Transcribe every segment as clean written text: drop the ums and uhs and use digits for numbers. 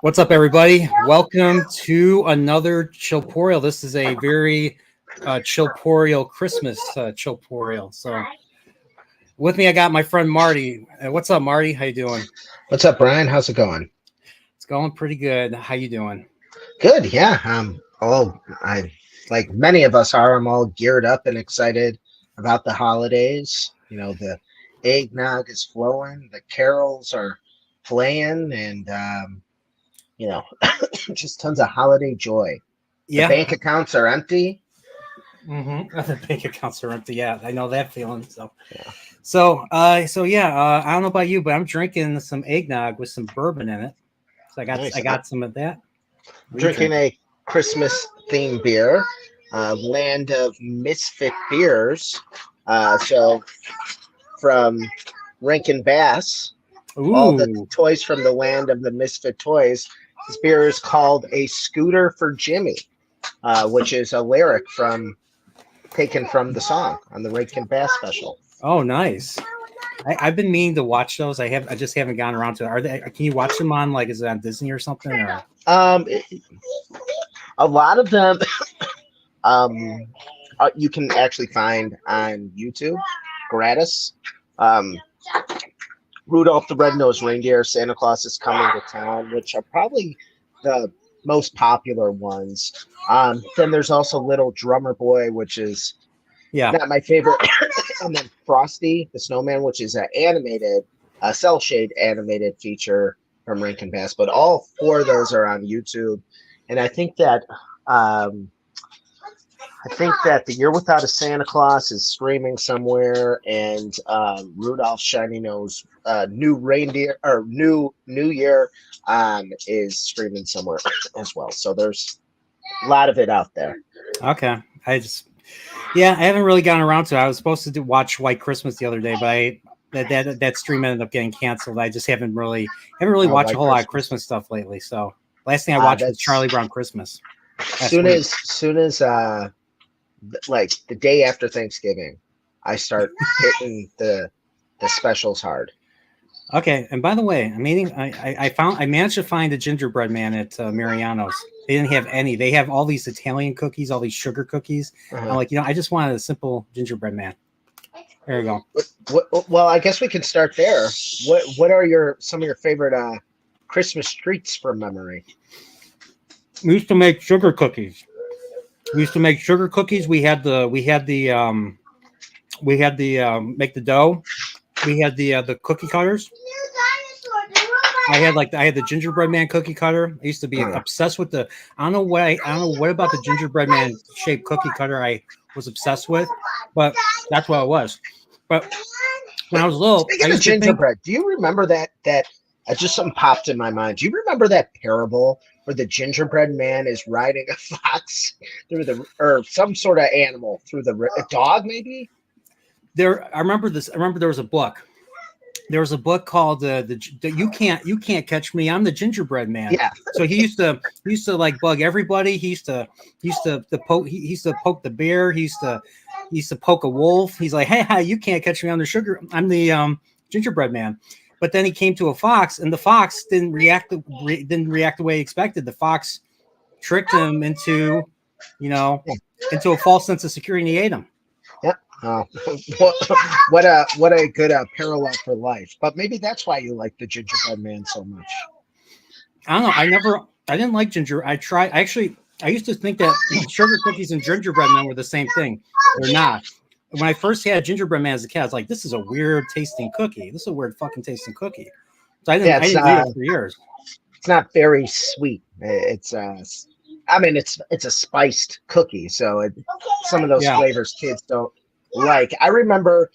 What's up, everybody? Welcome to another Chillporeal. This is a very Chillporeal Christmas Chillporeal. So, with me, I got my friend Marty. What's up, Marty? How you doing? What's up, Brian? How's it going? It's going pretty good. How you doing? Good, yeah. I like many of us are. I'm all geared up and excited about the holidays. The eggnog is flowing, the carols are playing, and just tons of holiday joy. The Yeah. bank accounts are empty. The bank accounts are empty. Yeah, I know that feeling. So, Yeah, I don't know about you, but I'm drinking some eggnog with some bourbon in it. So I nice. got some of that. What are you Drinking drinking? a Christmas themed beer, Land of Misfit Beers. So from Rankin Bass. All the Ooh. toys from the land of the misfit toys. This beer is called A Scooter for Jimmy, which is a lyric taken from the song on the Rankin Bass special. Oh, nice. I've been meaning to watch those. I just haven't gotten around to it. Are they? Can you watch them on is it on Disney or something? Or Um, a lot of them um, you can actually find on YouTube gratis. Um, Rudolph the Red-Nosed Reindeer, Santa Claus is Coming to Town, which are probably the most popular ones. Then there's also Little Drummer Boy, which is yeah. not my favorite. And then Frosty the Snowman, which is an animated, cell shade animated feature from Rankin Bass. But all four of those are on YouTube. And um, I think that The Year Without a Santa Claus is streaming somewhere, and Rudolph Shiny Nose, New Reindeer or New Year, is streaming somewhere as well. So there's a lot of it out there. Okay. I haven't really gotten around to it. I was supposed to watch White Christmas the other day, but that stream ended up getting canceled. I just haven't really watched a White whole lot of Christmas. Christmas stuff lately. So last thing I watched was That's Charlie Brown Christmas last soon week. as like the day after Thanksgiving, I start hitting the specials hard. Okay, and by the way, I managed to find a gingerbread man at Mariano's. They didn't have any. They have all these Italian cookies, all these sugar cookies. I'm Uh-huh. like, I just wanted a simple gingerbread man. There you go. Well, I guess we can start there. What are some of your favorite Christmas treats from memory? We used to make sugar cookies. Make the dough. We had the cookie cutters. I had the gingerbread man cookie cutter. I used to be Uh, obsessed with the. I don't know what about the gingerbread man shaped cookie cutter I was obsessed with, but that's what it was. But when I was little, I Speaking of used to think gingerbread, do you remember that just something popped in my mind? Do you remember that parable where the gingerbread man is riding a fox through or some sort of animal through a dog maybe? I remember this. I remember there was a book. There was a book called the you can't catch me. I'm the gingerbread man. Yeah. So he used to like bug everybody. He used to he used to poke the bear. He used to poke a wolf. He's like, hey, you can't catch me. I'm the gingerbread man. But then he came to a fox, and the fox didn't react the way he expected. The fox tricked him into a false sense of security, and he ate him. Yeah. Oh, what a good parallel for life. But maybe that's why you like the gingerbread man so much. I don't know. I didn't like ginger. I used to think that sugar cookies and gingerbread men were the same thing. They're not. When I first had gingerbread man as a kid, I was like, this is a weird tasting cookie. This is a weird fucking tasting cookie. So Yeah, I didn't eat it for years. it's not very sweet. I mean, it's a spiced cookie, so some of those Yeah. flavors kids don't like. I remember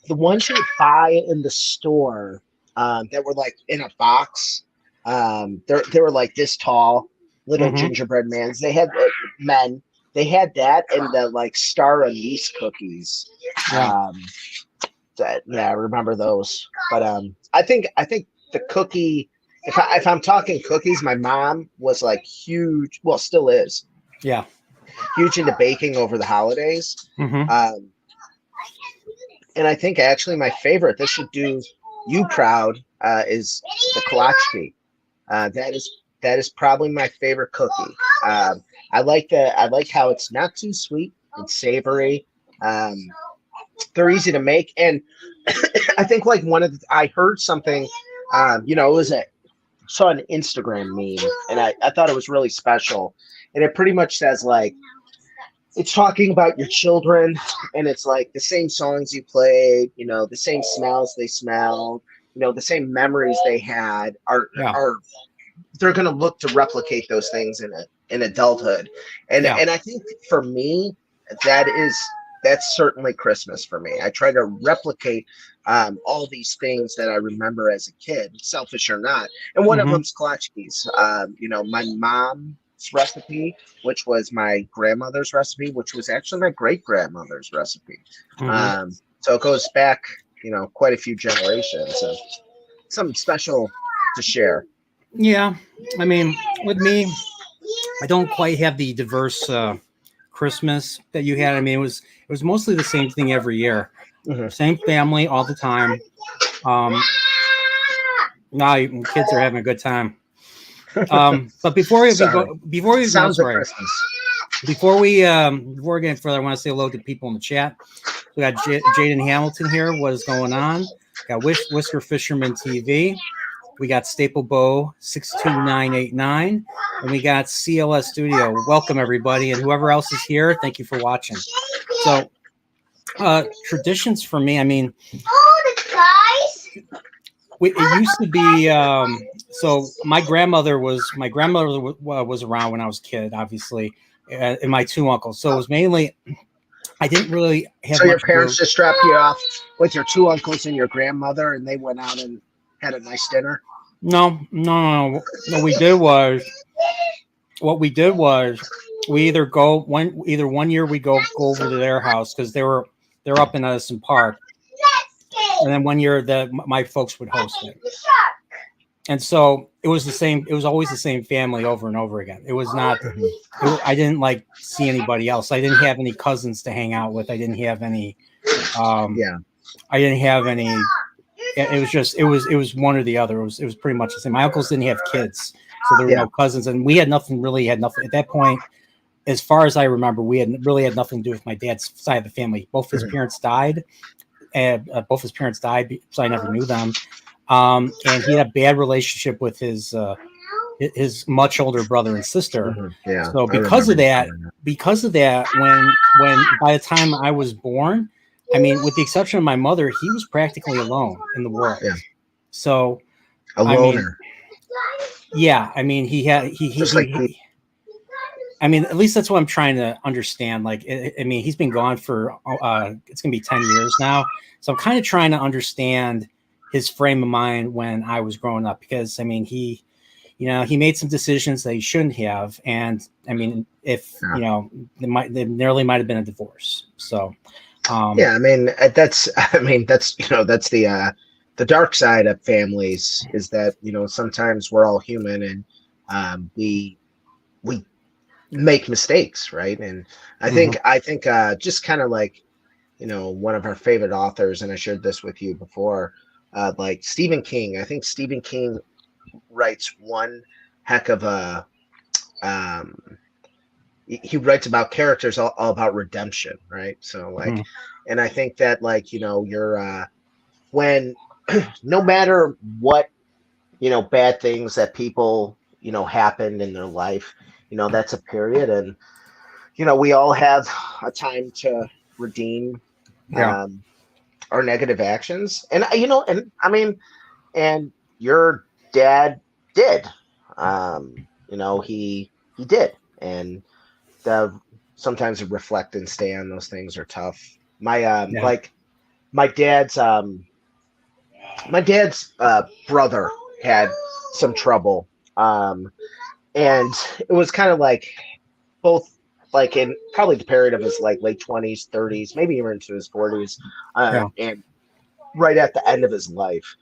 the ones you would buy in the store that were like in a box. They were like this tall, little Mm-hmm. gingerbread mans. They had men. They had that and the like star anise cookies. Yeah. I remember those. But I think the cookie. If I'm talking cookies, my mom was like huge. Well, still is Yeah. huge into baking over the holidays. Mm-hmm. Um, and I think actually my favorite. This should do you proud. Is the kolache. That is that is probably my favorite cookie. I like how it's not too sweet. It's savory. Um, they're easy to make, and I think like I heard something. It was saw an Instagram meme, and I thought it was really special, and it pretty much says like it's talking about your children, and it's like the same songs you played, the same smells they smelled, the same memories they had Yeah. are they're going to look to replicate those things in adulthood. And Yeah. I think for me, that's certainly Christmas for me. I try to replicate all these things that I remember as a kid, selfish or not. And one of them's klatchkes. My mom's recipe, which was my grandmother's recipe, which was actually my great grandmother's recipe. So it goes back, quite a few generations. And something special to share. Yeah. I mean, with me, I don't quite have the diverse Christmas that you had. I mean, it was mostly the same thing every year. Same family all the time. Now kids are having a good time. But before we go get further, I want to say hello to people in the chat. We got Jaden Hamilton here. What is going on? Got Whisker Fisherman TV. We got Staple Bow 62989, and we got CLS Studio. Welcome everybody, and whoever else is here, thank you for watching. So, traditions for me. I mean, it used to be. So my grandmother was around when I was a kid, obviously, and my two uncles. So it was mainly. I didn't really have. So your parents just dropped you off with your two uncles and your grandmother, and they went out and had a nice dinner. No. What we did was we either one year we go over to their house because they're up in Edison Park, and then one year that my folks would host it. And so it was the same. It was always the same family over and over again. It was not. I didn't like see anybody else. I didn't have any cousins to hang out with. I didn't have any. I didn't have any. It was one or the other. It was pretty much the same. My uncles didn't have kids, so there were no cousins, and we had nothing at that point. As far as I remember, we had nothing to do with my dad's side of the family. Both his parents died, and so I never knew them. And he had a bad relationship with his much older brother and sister. So because of that, when by the time I was born, I mean, with the exception of my mother, he was practically alone in the world. Yeah. So a loner. I mean, I mean, at least that's what I'm trying to understand. Like, I mean, he's been gone for it's gonna be 10 years now. So I'm kind of trying to understand his frame of mind when I was growing up, because I mean, he made some decisions that he shouldn't have, and I mean, if there nearly might have been a divorce. So. I mean that's the dark side of families, is that sometimes we're all human, and we make mistakes, right? And I think just kind of like one of our favorite authors, and I shared this with you before, like Stephen King. I think Stephen King writes one heck of a he writes about characters all about redemption, right? So like, and I think that like, you're when no matter what, bad things that people, happened in their life, that's a period. And, we all have a time to redeem our negative actions. And, and I mean, and your dad did, he did. And, sometimes reflect and stay on those things are tough. Like my dad's brother had some trouble, and it was kind of like both like in probably the period of his like late 20s, 30s, maybe even into his 40s, and right at the end of his life,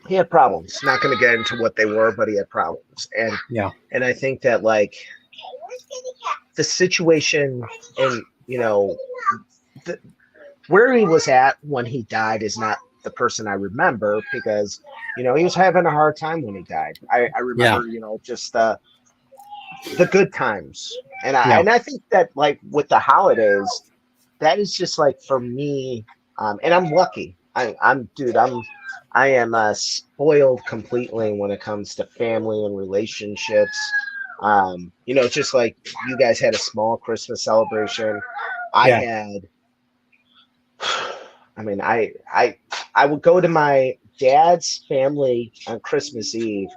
he had problems. Not going to get into what they were, but he had problems, and I think that like the situation and where he was at when he died is not the person I remember because, you know, he was having a hard time when he died. I Yeah. remember, you know, just the good times. Yeah. And I think that like with the holidays, that is just like for me, and I'm lucky. I am spoiled completely when it comes to family and relationships. You know, just like you guys had a small Christmas celebration, I Yeah. had. I mean, I would go to my dad's family on Christmas Eve,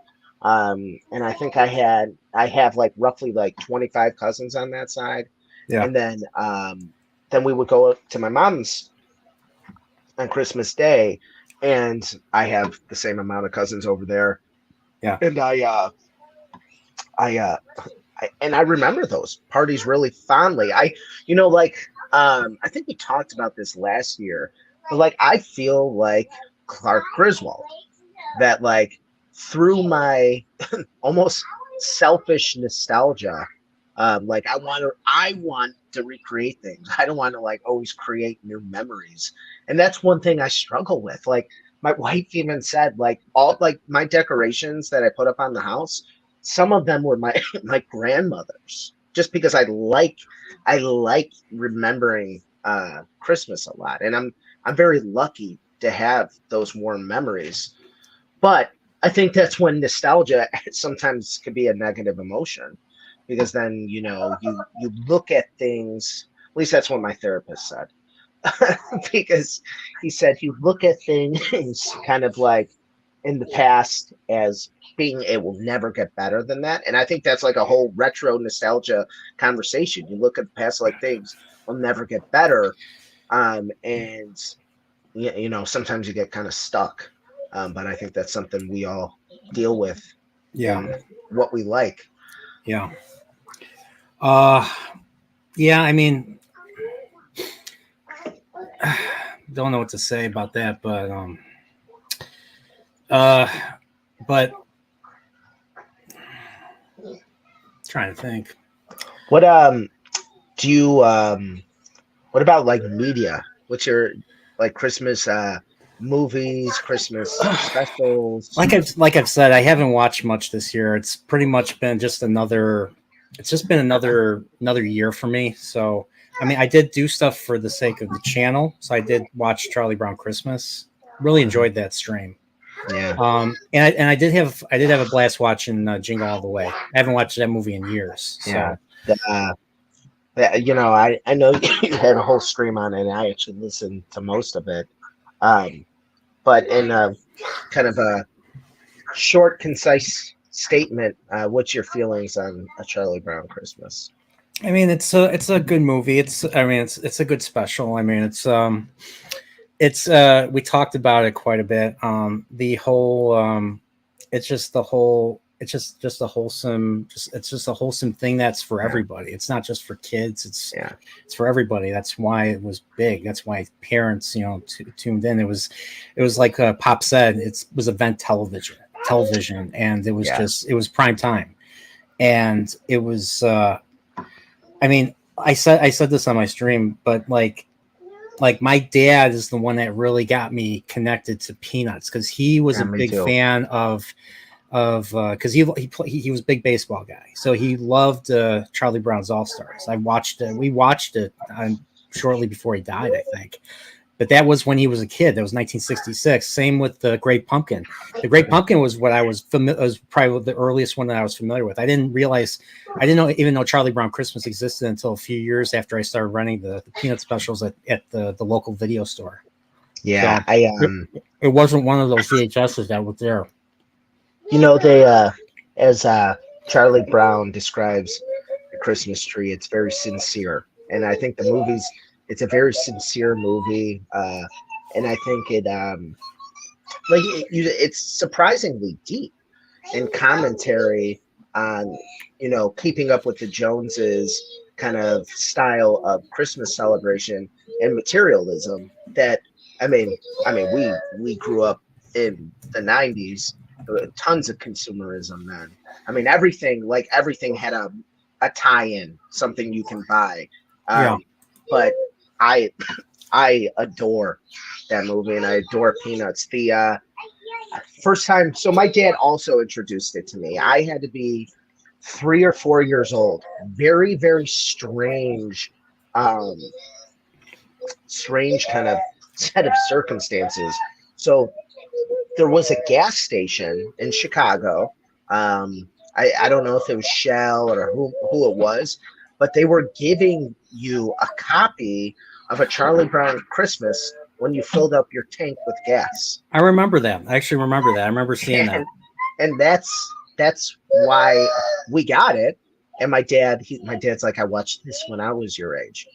and I think I have like roughly like 25 cousins on that side, Yeah. and then we would go to my mom's on Christmas Day, and I have the same amount of cousins over there, Yeah. and I and I remember those parties really fondly. You know, like I think we talked about this last year, but like I feel like Clark Griswold that like through my almost selfish nostalgia, like I want to recreate things. I don't want to like always create new memories, and that's one thing I struggle with. Like my wife even said, like all like my decorations that I put up on the house, some of them were my my grandmother's, just because I like remembering Christmas a lot, and I'm very lucky to have those warm memories. But I think that's when nostalgia sometimes can be a negative emotion because then, you know, you look at things, at least that's what my therapist said. Because he said you look at things kind of like in the past as being it will never get better than that. And I think that's like a whole retro nostalgia conversation. You look at the past like things will never get better. And you know, sometimes you get kind of stuck. But I think that's something we all deal with Yeah. in what we like. Yeah. Uh, yeah. I mean, don't know what to say about that, uh, but trying to think. What do you what about like media? What's your like Christmas movies, Christmas specials? Like I've said, I haven't watched much this year. It's pretty much been just another. It's just been another year for me. So I mean, I did do stuff for the sake of the channel. So I did watch Charlie Brown Christmas. Really enjoyed that stream. Yeah. And I did have a blast watching Jingle All the Way. I haven't watched that movie in years. So Yeah. You know, I know you had a whole stream on it, and I actually listened to most of it. Um, but in a kind of a short, concise statement, what's your feelings on A Charlie Brown Christmas? I mean, it's a good movie. It's a good special. I mean, it's we talked about it quite a bit. The whole it's just the whole it's just a wholesome it's just a wholesome thing that's for everybody. It's not just for kids. Yeah. It's for everybody. That's why it was big. That's why parents, tuned in. It was like Pop said. It was event television, and it was Yeah. just it was prime time, and it was. I mean, I said this on my stream, but like my dad is the one that really got me connected to Peanuts because he was Yeah, a me big too. fan of because he was a big baseball guy, so he loved Charlie Brown's All Stars. We watched it shortly before he died, I think. But that was when he was a kid. That was 1966. Same with the Great Pumpkin. The Great Pumpkin was what I was familiar. Was probably the earliest one that I was familiar with. I didn't even know Charlie Brown Christmas existed until a few years after I started running the Peanut specials at the local video store. Yeah, So it wasn't one of those VHSs that was there. you know, they as Charlie Brown describes the Christmas tree, it's very sincere, and I think the movie's it's a very sincere movie, and I think it's surprisingly deep in commentary on keeping up with the Joneses kind of style of Christmas celebration and materialism that we grew up in the 90s, tons of consumerism then. I mean everything had a tie-in, something you can buy. Yeah. But I I adore that movie, and I adore Peanuts. The first time, so my dad also introduced it to me. I had to be 3 or 4 years old. Very, very um, strange kind of set of circumstances. So there was a gas station in Chicago. I don't know if it was Shell or who it was, but they were giving you a copy of a Charlie Brown Christmas when you filled up your tank with gas. I remember that. I actually remember that. I remember seeing that. And that's why we got it. And my dad's like, I watched this when I was your age.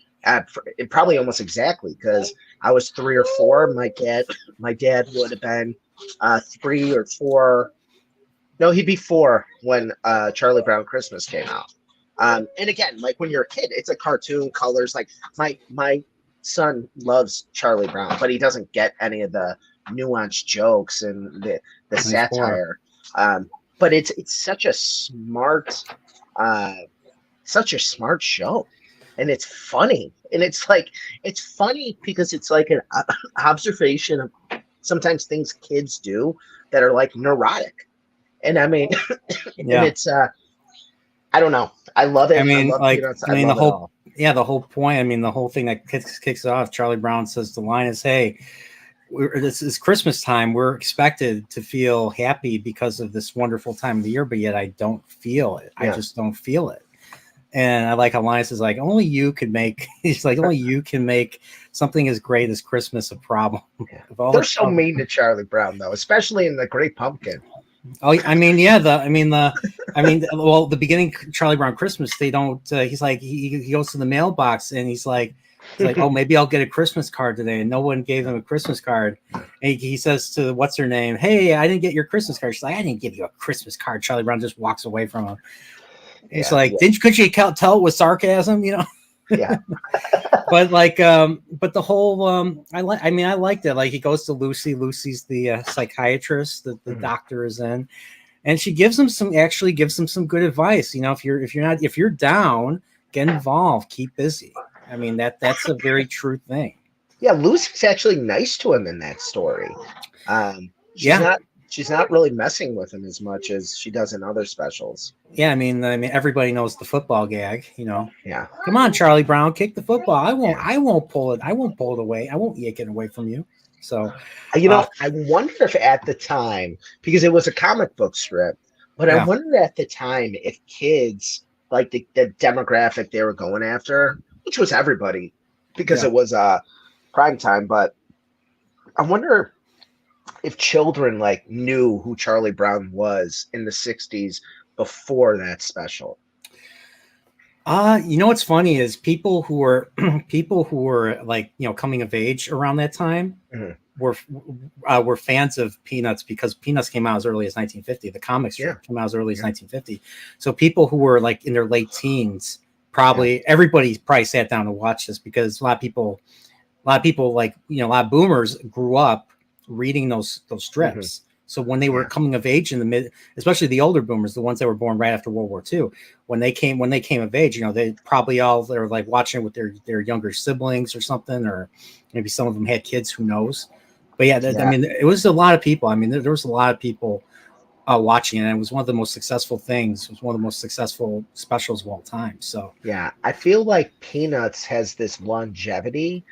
Probably almost exactly, because I was 3 or 4. My dad would have been 3 or 4. No, he'd be 4 when Charlie Brown Christmas came out. And again, like when you're a kid, it's a cartoon, colors. Like my son loves Charlie Brown, but he doesn't get any of the nuanced jokes and the satire. But it's such a smart show, and it's funny, and it's funny because it's like an observation of sometimes things kids do that are like neurotic, and I mean, yeah. And it's I don't know, I love it. I mean, the whole point. I mean, the whole thing that kicks it off. Charlie Brown says the line is, "Hey, this is Christmas time. We're expected to feel happy because of this wonderful time of the year, but yet I don't feel it. I just don't feel it." And I like how Linus is like, only you can make. He's like, only you can make something as great as Christmas a problem. They're so mean to Charlie Brown, though, especially in The Great Pumpkin. Oh, I mean, well, the beginning Charlie Brown Christmas, they don't. He's like, he goes to the mailbox and he's like, oh, maybe I'll get a Christmas card today. And no one gave him a Christmas card. And he says to what's her name, hey, I didn't get your Christmas card. She's like, I didn't give you a Christmas card. Charlie Brown just walks away from him. It's couldn't you tell it was sarcasm, you know? Yeah. but the whole I liked it. Like he goes to Lucy. Lucy's the psychiatrist that the doctor is in, and she gives him some good advice. You know, if you're down, get involved, keep busy. I mean, that's a very true thing. Yeah, Lucy's actually nice to him in that story. She's not really messing with him as much as she does in other specials. Yeah, I mean, everybody knows the football gag, you know. Yeah. Come on, Charlie Brown, kick the football. I won't pull it. I won't pull it away. I won't yank it away from you. So, I wonder if at the time, because it was a comic book strip, but I wonder at the time if kids, like the demographic they were going after, which was everybody, because it was prime time, but I wonder if children like knew who Charlie Brown was in the 60s before that special. You know what's funny is people who were like, you know, coming of age around that time were fans of Peanuts, because Peanuts came out as early as 1950. The comics came out as early as 1950. So people who were like in their late teens, everybody probably sat down to watch this, because a lot of people like, you know, a lot of boomers grew up reading those strips. So when they were coming of age in the especially the older boomers, the ones that were born right after World War II, when they came of age, you know, they probably they're like watching it with their younger siblings or something, or maybe some of them had kids, who knows. But I mean, it was a lot of people. I mean, there was a lot of people watching it, and it was one of the most successful things. It was one of the most successful specials of all time. So yeah, I feel like Peanuts has this longevity,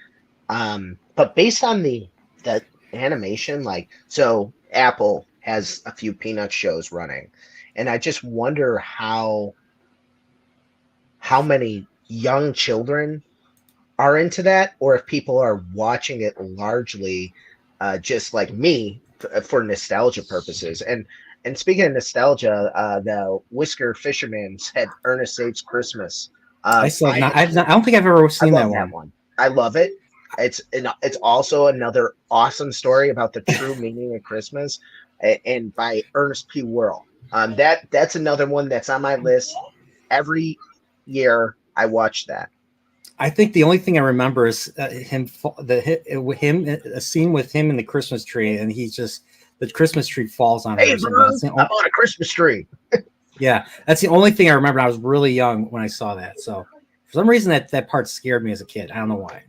but based on the animation, like, so Apple has a few Peanut shows running, and I just wonder how many young children are into that, or if people are watching it largely just like me for nostalgia purposes. And speaking of nostalgia, the Whisker Fisherman said Ernest Saves Christmas. I don't think I've ever seen that one. I love it. It's also another awesome story about the true meaning of Christmas, and by Ernest P. Worrell. That's another one that's on my list. Every year I watch that. I think the only thing I remember is a scene with him in the Christmas tree, and the Christmas tree falls on him. Hey, I'm on a Christmas tree. Yeah, that's the only thing I remember. I was really young when I saw that. So For some reason, that part scared me as a kid. I don't know why.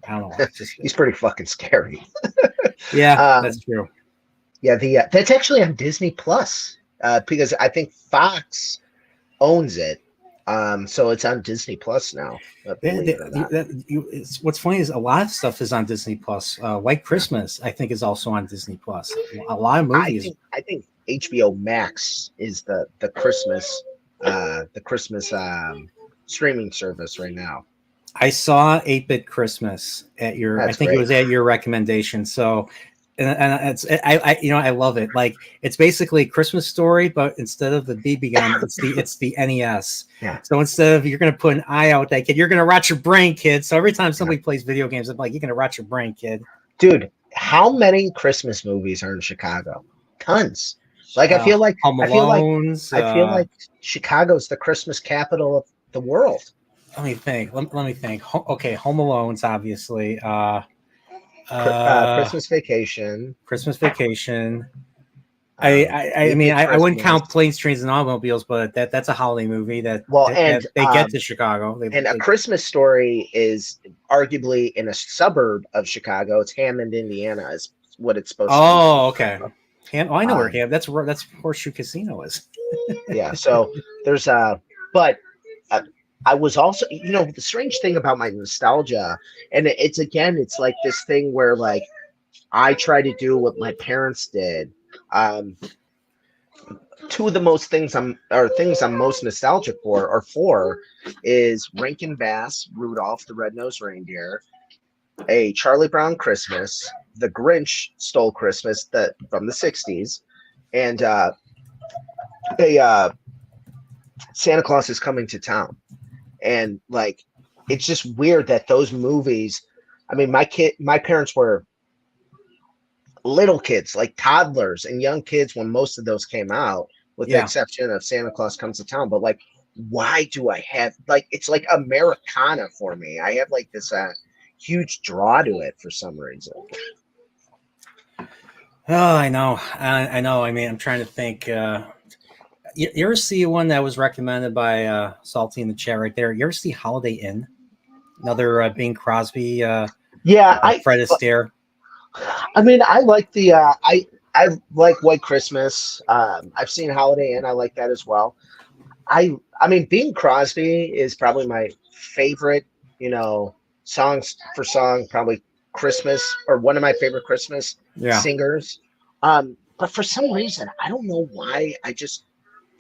Just He's pretty fucking scary. yeah, Um, that's true. yeah, that's actually on Disney Plus because I think Fox owns it. So it's on Disney Plus now. Believe it or not. What's funny is a lot of stuff is on Disney Plus. White Christmas, I think, is also on Disney Plus. A lot of movies. I think HBO Max is the Christmas streaming service right now. I saw 8-Bit Christmas at your. I That's think it great. was at your recommendation. So, and I love it. Like it's basically a Christmas Story, but instead of the BB gun, it's the NES. Yeah. So instead of you're gonna put an eye out that kid, you're gonna rot your brain, kid. So every time somebody plays video games, I'm like, you're gonna rot your brain, kid. Dude, how many Christmas movies are in Chicago? Tons. Like I feel like Home Alone's, I feel like Chicago's the Christmas capital of the world. Let me think. Let me think. Okay, Home Alone's obviously. Christmas Vacation. Christmas Vacation. I mean, I wouldn't count Planes, Trains, and Automobiles, but that's a holiday movie that they get to Chicago. A Christmas Story is arguably in a suburb of Chicago. It's Hammond, Indiana, is what it's supposed to be. Oh, okay. I know where Hammond. That's Horseshoe Casino is. Yeah. So there's but. I was also, the strange thing about my nostalgia, and it's like this thing where like I try to do what my parents did. Two of the things I'm most nostalgic for is Rankin Bass, Rudolph the Red-Nosed Reindeer, a Charlie Brown Christmas, The Grinch Stole Christmas from the 60s, and a Santa Claus is Coming to Town. And like, it's just weird that those movies, I mean, my parents were little kids, like toddlers and young kids when most of those came out, with the exception of Santa Claus Comes to Town. But like, why do I have, like, it's like Americana for me. I have like this huge draw to it for some reason. Oh, I know. I know. I mean, I'm trying to think. You ever see one that was recommended by Salty in the chat right there? You ever see Holiday Inn? Another Bing Crosby. Fred Astaire. I mean, I like the I like White Christmas. I've seen Holiday Inn. I like that as well. I mean, Bing Crosby is probably my favorite. Songs for song, probably Christmas, or one of my favorite Christmas singers. But for some reason, I don't know why.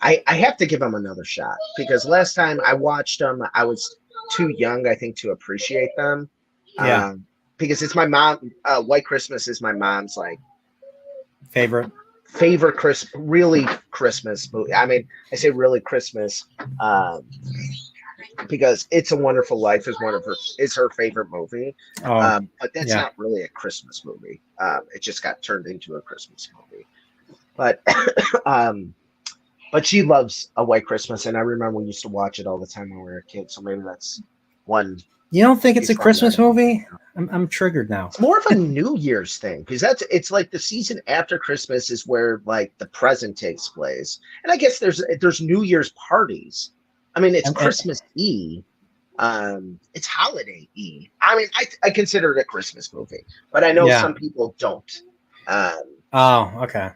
I have to give him another shot, because last time I watched them, I was too young, I think, to appreciate them. Yeah. Because it's my mom. White Christmas is my mom's like favorite really Christmas movie. I mean, I say really Christmas because It's a Wonderful Life is her favorite movie. But that's not really a Christmas movie. It just got turned into a Christmas movie. But but she loves A White Christmas, and I remember we used to watch it all the time when we were a kid. So maybe that's one. You don't think it's a Christmas movie? I'm triggered now. It's more of a New Year's thing, because it's like the season after Christmas is where like the present takes place, and I guess there's New Year's parties. I mean, it's Christmas Eve. It's Holiday Eve. I mean, I consider it a Christmas movie, but I know some people don't. Oh, okay.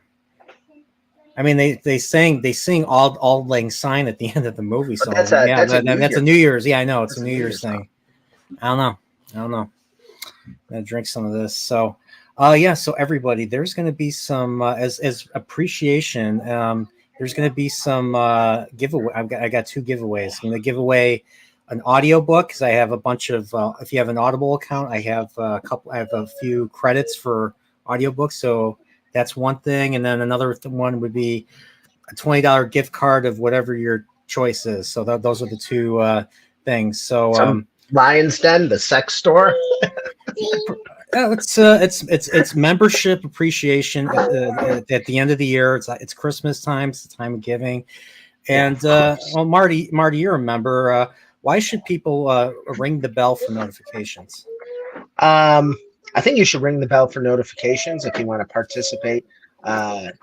I mean, they sing Auld Lang Syne at the end of the movie. So that's a New Year's. Yeah, I know it's a New Year's thing. I don't know. I'm gonna drink some of this. So, so everybody, there's gonna be some as appreciation. There's gonna be some giveaway. I got 2 giveaways. I'm gonna give away an audio book, because I have a bunch of. If you have an Audible account, I have a couple. I have a few credits for audiobooks. So that's one thing, and then another one would be a $20 gift card of whatever your choice is. So those are the 2 things. So Lion's Den, the sex store. It's membership appreciation at the end of the year. It's Christmas time. It's the time of giving. And Marty, you're a member. Why should people ring the bell for notifications? I think you should ring the bell for notifications if you want to participate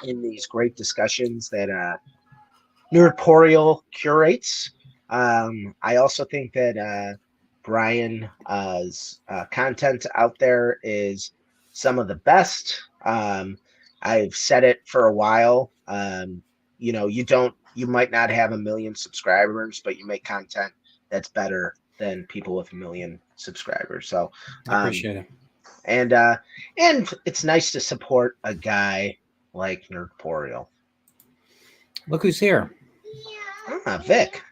in these great discussions that Chillporeal curates. I also think that Brian's content out there is some of the best. I've said it for a while. You might not have 1 million subscribers, but you make content that's better than people with 1 million subscribers. So I appreciate it. and it's nice to support a guy like Chillporeal. Look who's here. Vic.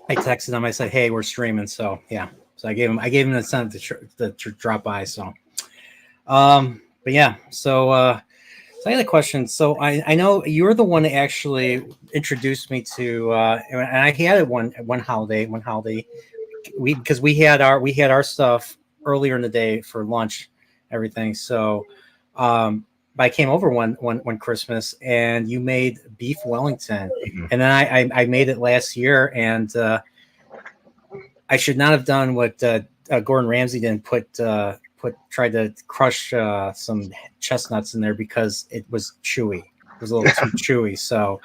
I texted him. I said, "Hey, we're streaming." So yeah. So I gave him the incentive to drop by. So, but yeah. So I had a question. So I know you're the one that actually introduced me to, and I had it one holiday. Because we had our stuff earlier in the day for lunch, everything. So, but I came over one Christmas, and you made beef Wellington, and then I made it last year, and I should not have done what Gordon Ramsay did, tried to crush some chestnuts in there because it was chewy. It was a little too chewy. So,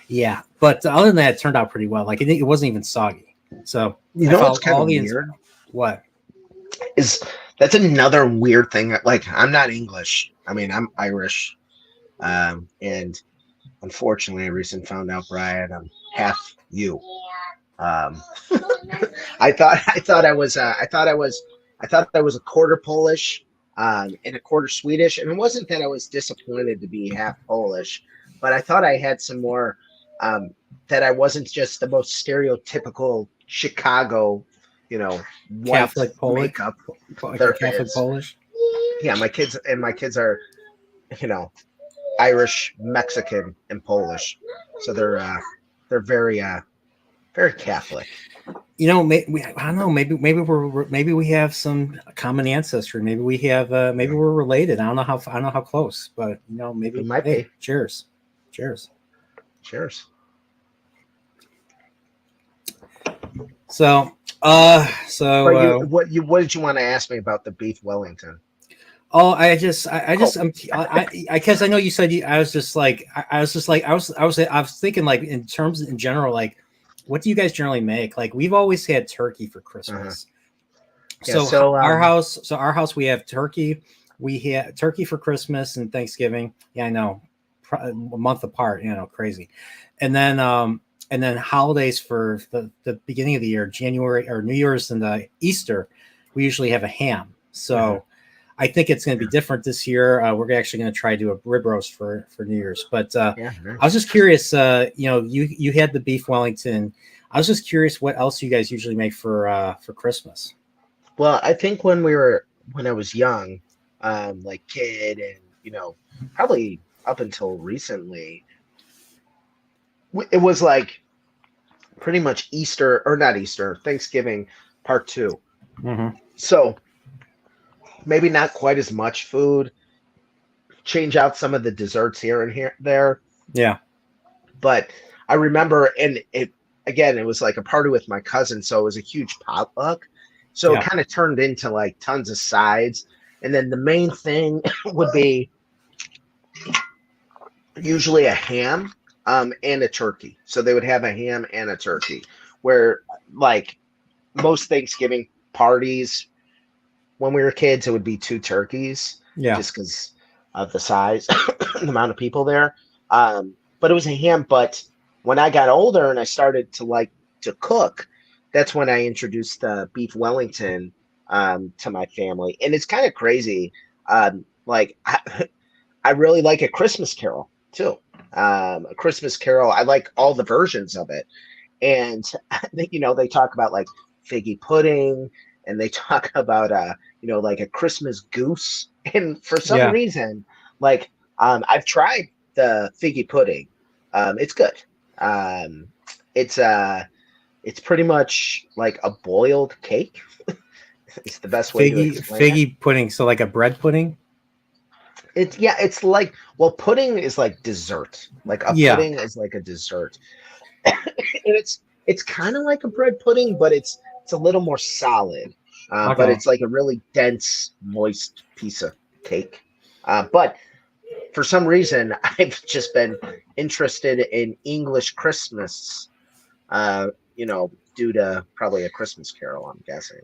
yeah. But other than that, it turned out pretty well. Like it wasn't even soggy. So what's kind of weird? What is that's another weird thing. Like I'm not English. I mean, I'm Irish, and unfortunately, I recently found out, Brian, I'm half you. I thought I was a quarter Polish, and a quarter Swedish, and it wasn't that I was disappointed to be half Polish, but I thought I had some more, that I wasn't just the most stereotypical Chicago, Catholic Polish makeup. Like Catholic Polish. Yeah, my kids are, Irish, Mexican, and Polish, so they're very very Catholic. I don't know. Maybe we have some common ancestry. Maybe we have. Maybe we're related. I don't know how close, but maybe it might be. Cheers. So, what did you want to ask me about the beef Wellington? Oh, I guess I know you said I was thinking like in general, like what do you guys generally make? Like we've always had turkey for Christmas. Our house we have turkey. We had turkey for Christmas and Thanksgiving. Yeah, I know, a month apart. Crazy. And then holidays for the beginning of the year, January or New Year's and Easter, we usually have a ham. So I think it's going to be different this year. We're actually going to try to do a rib roast for New Year's. But I was just curious. You had the beef Wellington. I was just curious what else you guys usually make for Christmas. Well, I think when I was young, like kid, and probably up until recently, it was like pretty much Thanksgiving part 2. Mm-hmm. So maybe not quite as much food. Change out some of the desserts here and there. Yeah. But I remember, and it was like a party with my cousin, so it was a huge potluck. So it kind of turned into like tons of sides. And then the main thing would be usually a ham and a turkey. So they would have a ham and a turkey, where like most Thanksgiving parties when we were kids, it would be 2 turkeys, just because of the size, the amount of people there. But it was a ham. But when I got older and I started to like to cook, that's when I introduced the beef Wellington to my family. And it's kind of crazy. Like I really like A Christmas Carol too. A Christmas Carol, I like all the versions of it. And they talk about like figgy pudding, and they talk about like a Christmas goose. And for some reason, like I've tried the figgy pudding. It's good. It's pretty much like a boiled cake. It's the best way to explain figgy pudding. So like a bread pudding. It's like, well, pudding is like dessert. Like a pudding is like a dessert. And it's kind of like a bread pudding, but it's a little more solid. But it's like a really dense, moist piece of cake. But for some reason, I've just been interested in English Christmas, due to probably A Christmas Carol, I'm guessing.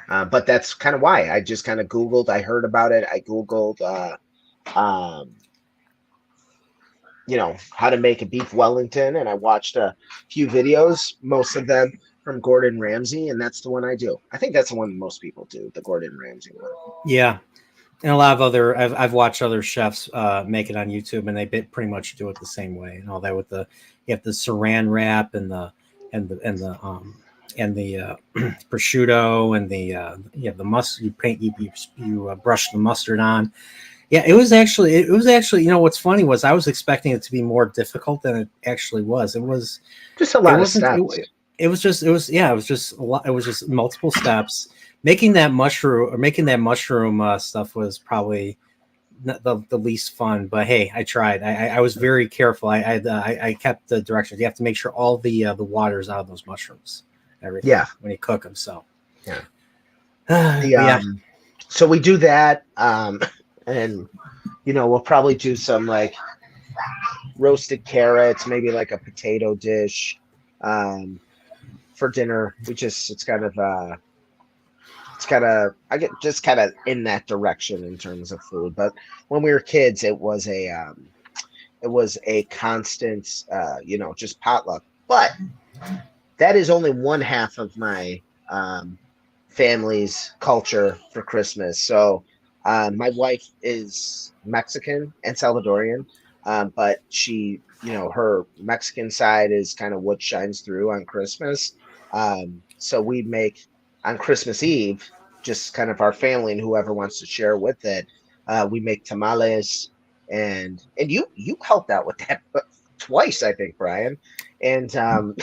But that's kind of why I just kind of Googled. I heard about it. I Googled, um, how to make a beef Wellington, and I watched a few videos, most of them from Gordon Ramsay, and that's the one I do. I think that's the one most people do, the Gordon Ramsay one. Yeah, and a lot of other I've watched other chefs make it on YouTube, and they pretty much do it the same way and all that. With you have the Saran wrap and the prosciutto and you have the mustard. You brush the mustard on. Yeah, it was actually what's funny was I was expecting it to be more difficult than it actually was. It was just a lot of steps. It was just a lot. It was just multiple steps. Making that mushroom stuff was probably the least fun. But hey, I tried. I was very careful. I kept the directions. You have to make sure all the water's out of those mushrooms. Everything. Yeah. When you cook them. So yeah. So we do that. And we'll probably do some like roasted carrots, maybe like a potato dish for dinner. It's kind of I get just kind of in that direction in terms of food. But when we were kids, it was a constant just potluck. But that is only one half of my family's culture for Christmas. So my wife is Mexican and Salvadorian, but she, her Mexican side is kind of what shines through on Christmas. So we make on Christmas Eve, just kind of our family and whoever wants to share with it. We make tamales, and you helped out with that twice, I think, Brian. And you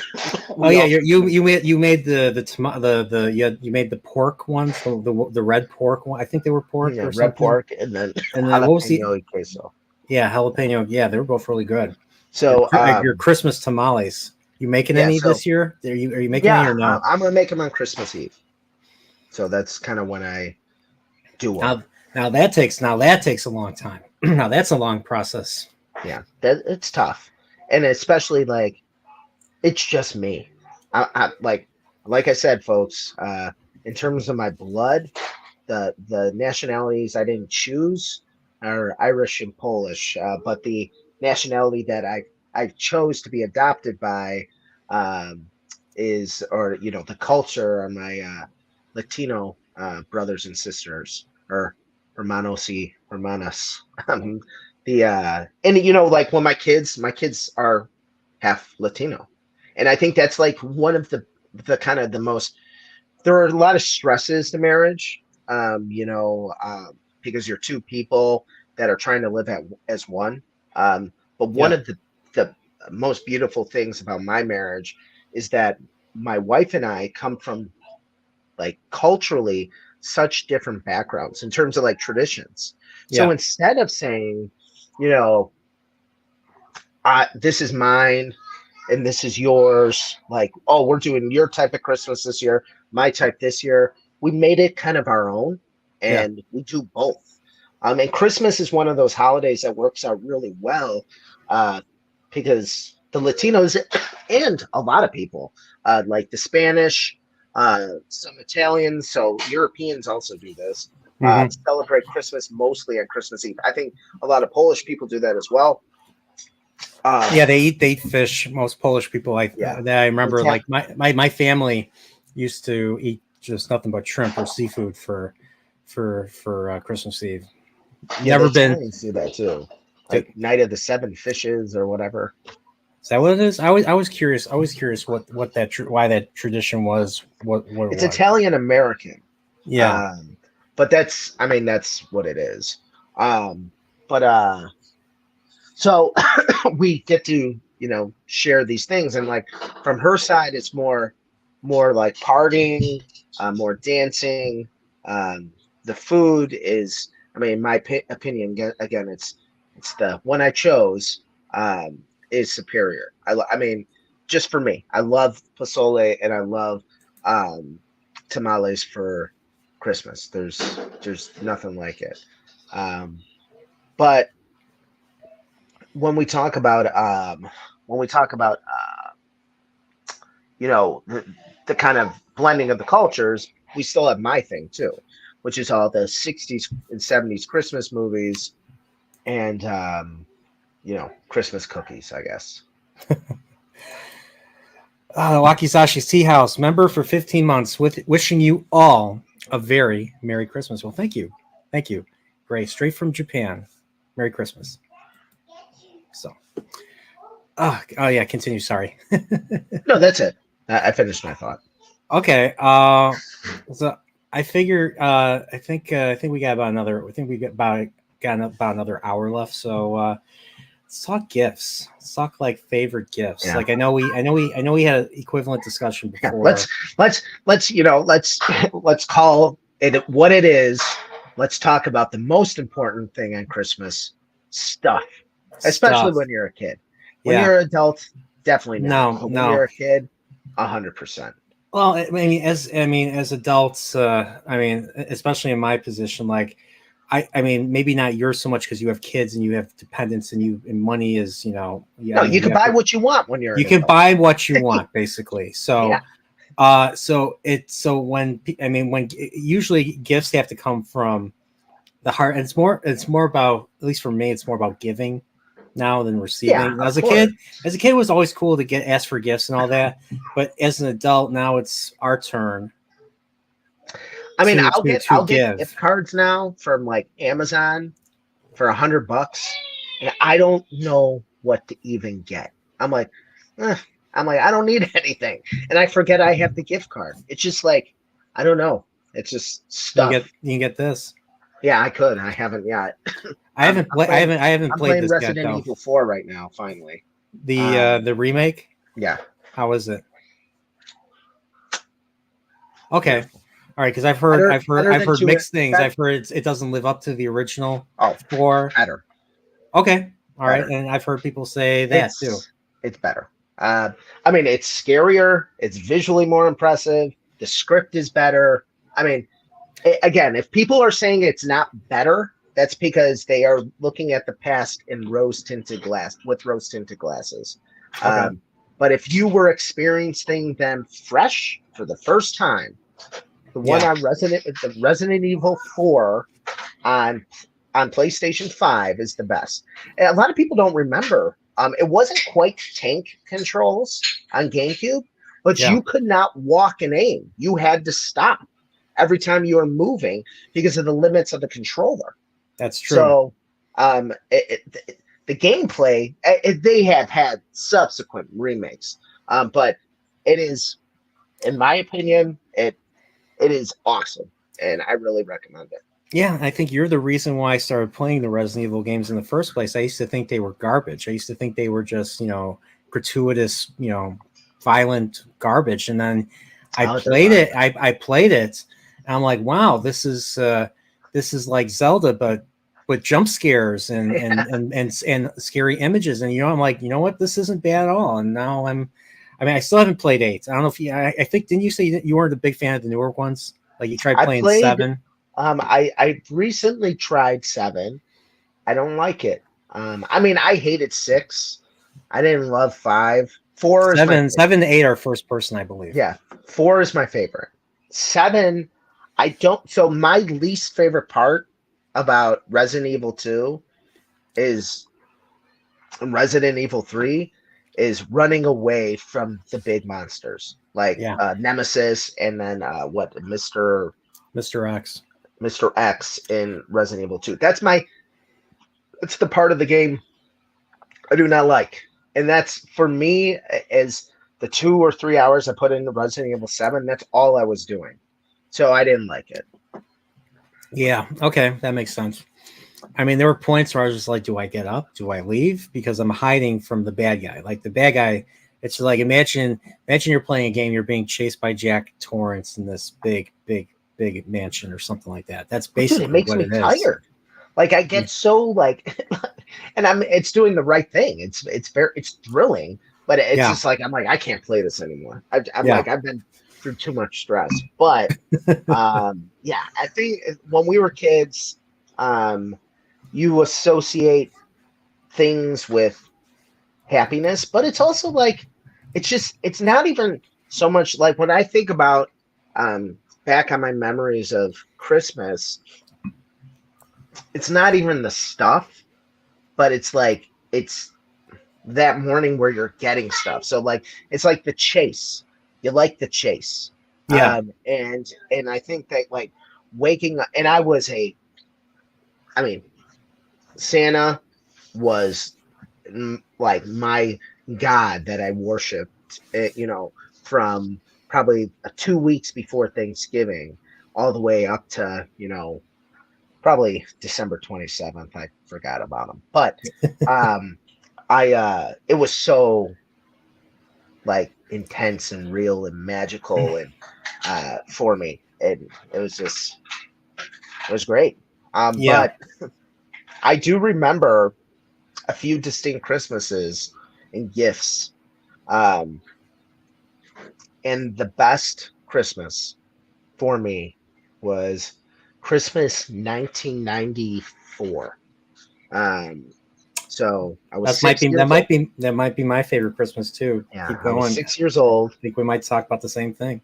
made the pork ones, the red pork one. I think they were pork or something. Red pork, and then what was the queso? Yeah, jalapeno. Yeah, they were both really good. So your Christmas tamales. You making any this year? Are you making any or no? I'm gonna make them on Christmas Eve. So that's kind of when I do them. Now that takes a long time. Now that's a long process. Yeah, it's tough, and especially like it's just me. I like I said, folks. In terms of my blood, the nationalities I didn't choose are Irish and Polish, but the nationality that I chose to be adopted by is the culture of my Latino brothers and sisters, or hermanos y hermanas. And like when my kids are half Latino, and I think that's like one of the kind of the most. There are a lot of stresses to marriage, because you're two people that are trying to live as one. But one of the most beautiful things about my marriage is that my wife and I come from like culturally such different backgrounds in terms of like traditions. So instead of saying, this is mine and this is yours, like, oh, we're doing your type of Christmas this year, my type this year, we made it kind of our own, and we do both. And Christmas is one of those holidays that works out really well because the Latinos and a lot of people, like the Spanish, some Italians, so Europeans also do this, celebrate Christmas mostly on Christmas Eve. I think a lot of Polish people do that as well. They eat fish. Most Polish people, I remember, like my family used to eat just nothing but shrimp or seafood for Christmas Eve. Never been. See that too, like Night of the Seven Fishes or whatever. Is that what it is? I was curious. I was curious why that tradition was. What it's Italian American. Yeah, but that's what it is. So we get to share these things, and like from her side, it's more like partying, more dancing. The food is, in my opinion, again, it's the one I chose. Is superior. Just for me, I love pozole and I love tamales for Christmas. There's nothing like it. But when we talk about the kind of blending of the cultures, we still have my thing too, which is all the 60s and 70s Christmas movies and Christmas cookies, I guess. Wakisashi's Tea House, member for 15 months, with wishing you all a very Merry Christmas. Well, thank you. Great. Straight from Japan. Merry Christmas. So, oh yeah, continue. Sorry. No, that's it. I finished my thought. Okay. So I figure. I think we got about another. I think we got about another hour left. So let's talk gifts. Let's talk like favorite gifts. Yeah. Like I know we had an equivalent discussion before. Yeah, let's call it what it is. Let's talk about the most important thing on Christmas: stuff. Especially when you're a kid. When you're an adult, definitely not. When you're a kid, 100%. Well, as adults, especially in my position, like, maybe not yours so much because you have kids and you have dependents and money is, you can buy what you want when you're. You can buy what you want, basically. So, when usually gifts have to come from the heart. And it's more about, at least for me, it's more about giving now than receiving. Yeah, as a kid, it was always cool to ask for gifts and all that. But as an adult, now it's our turn. I'll get gift cards now from like Amazon for $100, and I don't know what to even get. I'm like, I don't need anything, and I forget I have the gift card. It's just like, I don't know. It's just stuff. You can get this. Yeah, I could. I haven't yet. I haven't played this Resident Evil 4 right now. Finally, the remake. Yeah. How is it? Okay, all right. Because I've heard mixed things. I've heard it doesn't live up to the original. 4. Better. Okay, all right. And I've heard people say that too. It's better. It's scarier. It's visually more impressive. The script is better. Again, if people are saying it's not better, that's because they are looking at the past in rose-tinted glasses. Okay. But if you were experiencing them fresh for the first time, one on Resident Evil 4 on PlayStation 5 is the best. And a lot of people don't remember. It wasn't quite tank controls on GameCube, but you could not walk and aim. You had to stop every time you were moving because of the limits of the controller. That's true. So the gameplay, they have had subsequent remakes, but it is, in my opinion, it is awesome, and I really recommend it. Yeah, I think you're the reason why I started playing the Resident Evil games in the first place. I used to think they were garbage. I used to think they were just, gratuitous, violent garbage. And then I played it. I played it, and I'm like, wow, this is like Zelda, but with jump scares and scary images. And I'm like, you know what, this isn't bad at all. And now I still haven't played 8. I don't know if I think, didn't you say that you weren't a big fan of the newer ones? Like you tried playing 7. I recently tried 7. I don't like it. I hated 6. I didn't love 5. 4 is 7 and 8 are first person, I believe. Yeah, 4 is my favorite. 7, I don't. So my least favorite part about Resident Evil 2 is Resident Evil 3 is running away from the big monsters like Nemesis and then Mr. X in Resident Evil 2. That's the part of the game I do not like. And that's, for me, as the 2 or 3 hours I put into Resident Evil 7, that's all I was doing. So I didn't like it. Yeah, okay, that makes sense. There were points where I was just like, do I get up? Do I leave? Because I'm hiding from the bad guy. Like the bad guy, it's like, imagine you're playing a game, you're being chased by Jack Torrance in this big mansion or something like that. That's basically it makes what me it is. Tired. Like I get so like, and it's doing the right thing. It's thrilling, but it's just like, I'm like, I can't play this anymore. I'm like, I've been through too much stress. But I think when we were kids, you associate things with happiness, but it's also like, it's not even so much. Like when I think about back on my memories of Christmas, it's not even the stuff, but it's like it's that morning where you're getting stuff. So like it's like the chase. You like the chase. Yeah. And I think that like waking up, and I mean, Santa was like my god that I worshipped, from probably 2 weeks before Thanksgiving all the way up to, probably December 27th. I forgot about him. But it was so like intense and real and magical and for me. And it was great. Yeah. But I do remember a few distinct Christmases and gifts. Um, and the best Christmas for me was Christmas 1994. So I was That might 6 be years old. that might be my favorite Christmas too. Yeah, Keep I was going. 6 years old. I think we might talk about the same thing.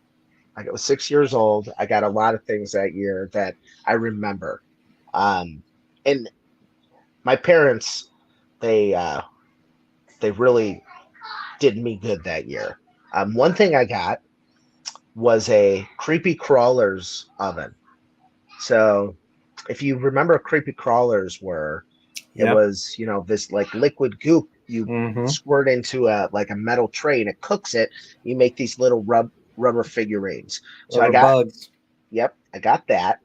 I was 6 years old. I got a lot of things that year that I remember. And my parents, they really did me good that year. One thing I got was a creepy crawlers oven. So if you remember, creepy crawlers were, it Yep. was, this like liquid goop you Mm-hmm. squirt into a metal tray and it cooks it. You make these little rubber figurines. So Rubber bugs. I got that.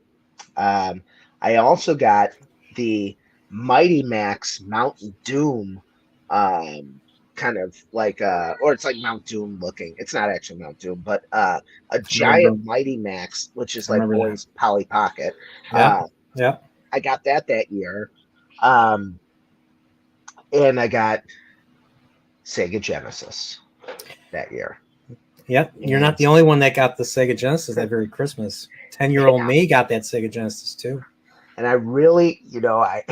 I also got the Mighty Max Mountain Doom, kind of like or it's like Mount Doom looking. It's not actually Mount Doom, but a I remember. giant Mighty Max, which is I like remember that. boys Polly Pocket. Yeah. Uh, Yeah. I got that year, um, and I got Sega Genesis that year. Yep. You're And not the only one that got the Sega Genesis that very Christmas. 10-year-old me got that Sega Genesis too. and I really, I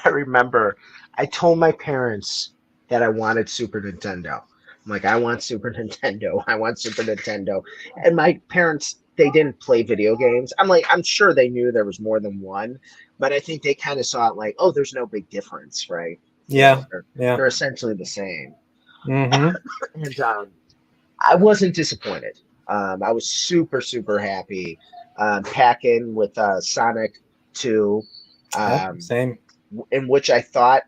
I remember I told my parents that I wanted Super Nintendo. I'm like, I want Super Nintendo. I want Super Nintendo. And my parents, they didn't play video games. I'm like, I'm sure they knew there was more than one, but I think they kind of saw it like, oh, there's no big difference, right? Yeah. Yeah. They're essentially the same. Mm-hmm. And I wasn't disappointed. I was super, super happy. Packing with Sonic 2. Yep. Same. In which I thought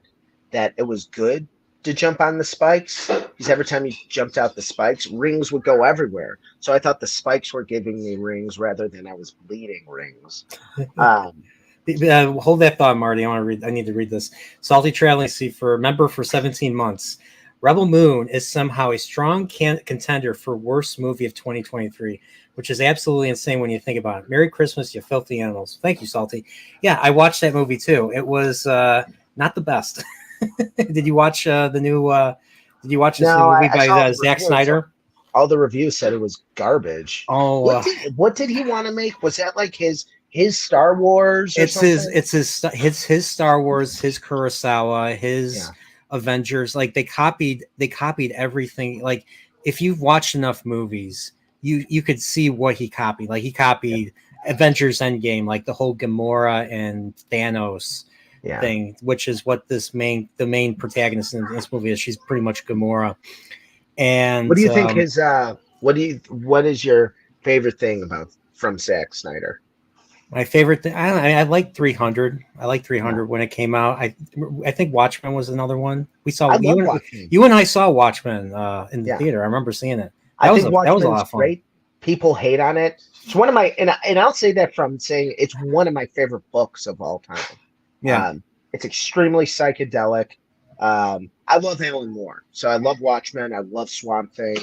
that it was good to jump on the spikes because every time you jumped out the spikes, rings would go everywhere. So I thought the spikes were giving me rings rather than I was bleeding rings. Hold that thought, Marty. I need to read this. Salty Traveling Sea for a member for 17 months. Rebel Moon is somehow a strong contender for worst movie of 2023, which is absolutely insane when you think about it. Merry Christmas, you filthy animals. Thank you, Salty. Yeah, I watched that movie too. It was not the best. Did you watch the new? Did you watch this new movie by Zack Snyder? All the reviews said it was garbage. Oh, what did he want to make? Was that like his Star Wars? Or it's something? his Star Wars, his Kurosawa, his Avengers. Like they copied everything. Like if you've watched enough movies, you could see what he copied. Like he copied Avengers Endgame, like the whole Gamora and Thanos thing, which is what the main protagonist in this movie is. She's pretty much Gamora. And what do you think his what is your favorite thing from Zack Snyder? My favorite thing, I like 300. I like 300 when it came out. I think Watchmen was another one. We saw you and I saw Watchmen in the theater. I remember seeing it. That was a lot of fun. Great. People hate on it. It's one of my and I'll say that from saying it's one of my favorite books of all time. Yeah. It's extremely psychedelic. I love Alan Moore, so I love Watchmen. I love Swamp Thing.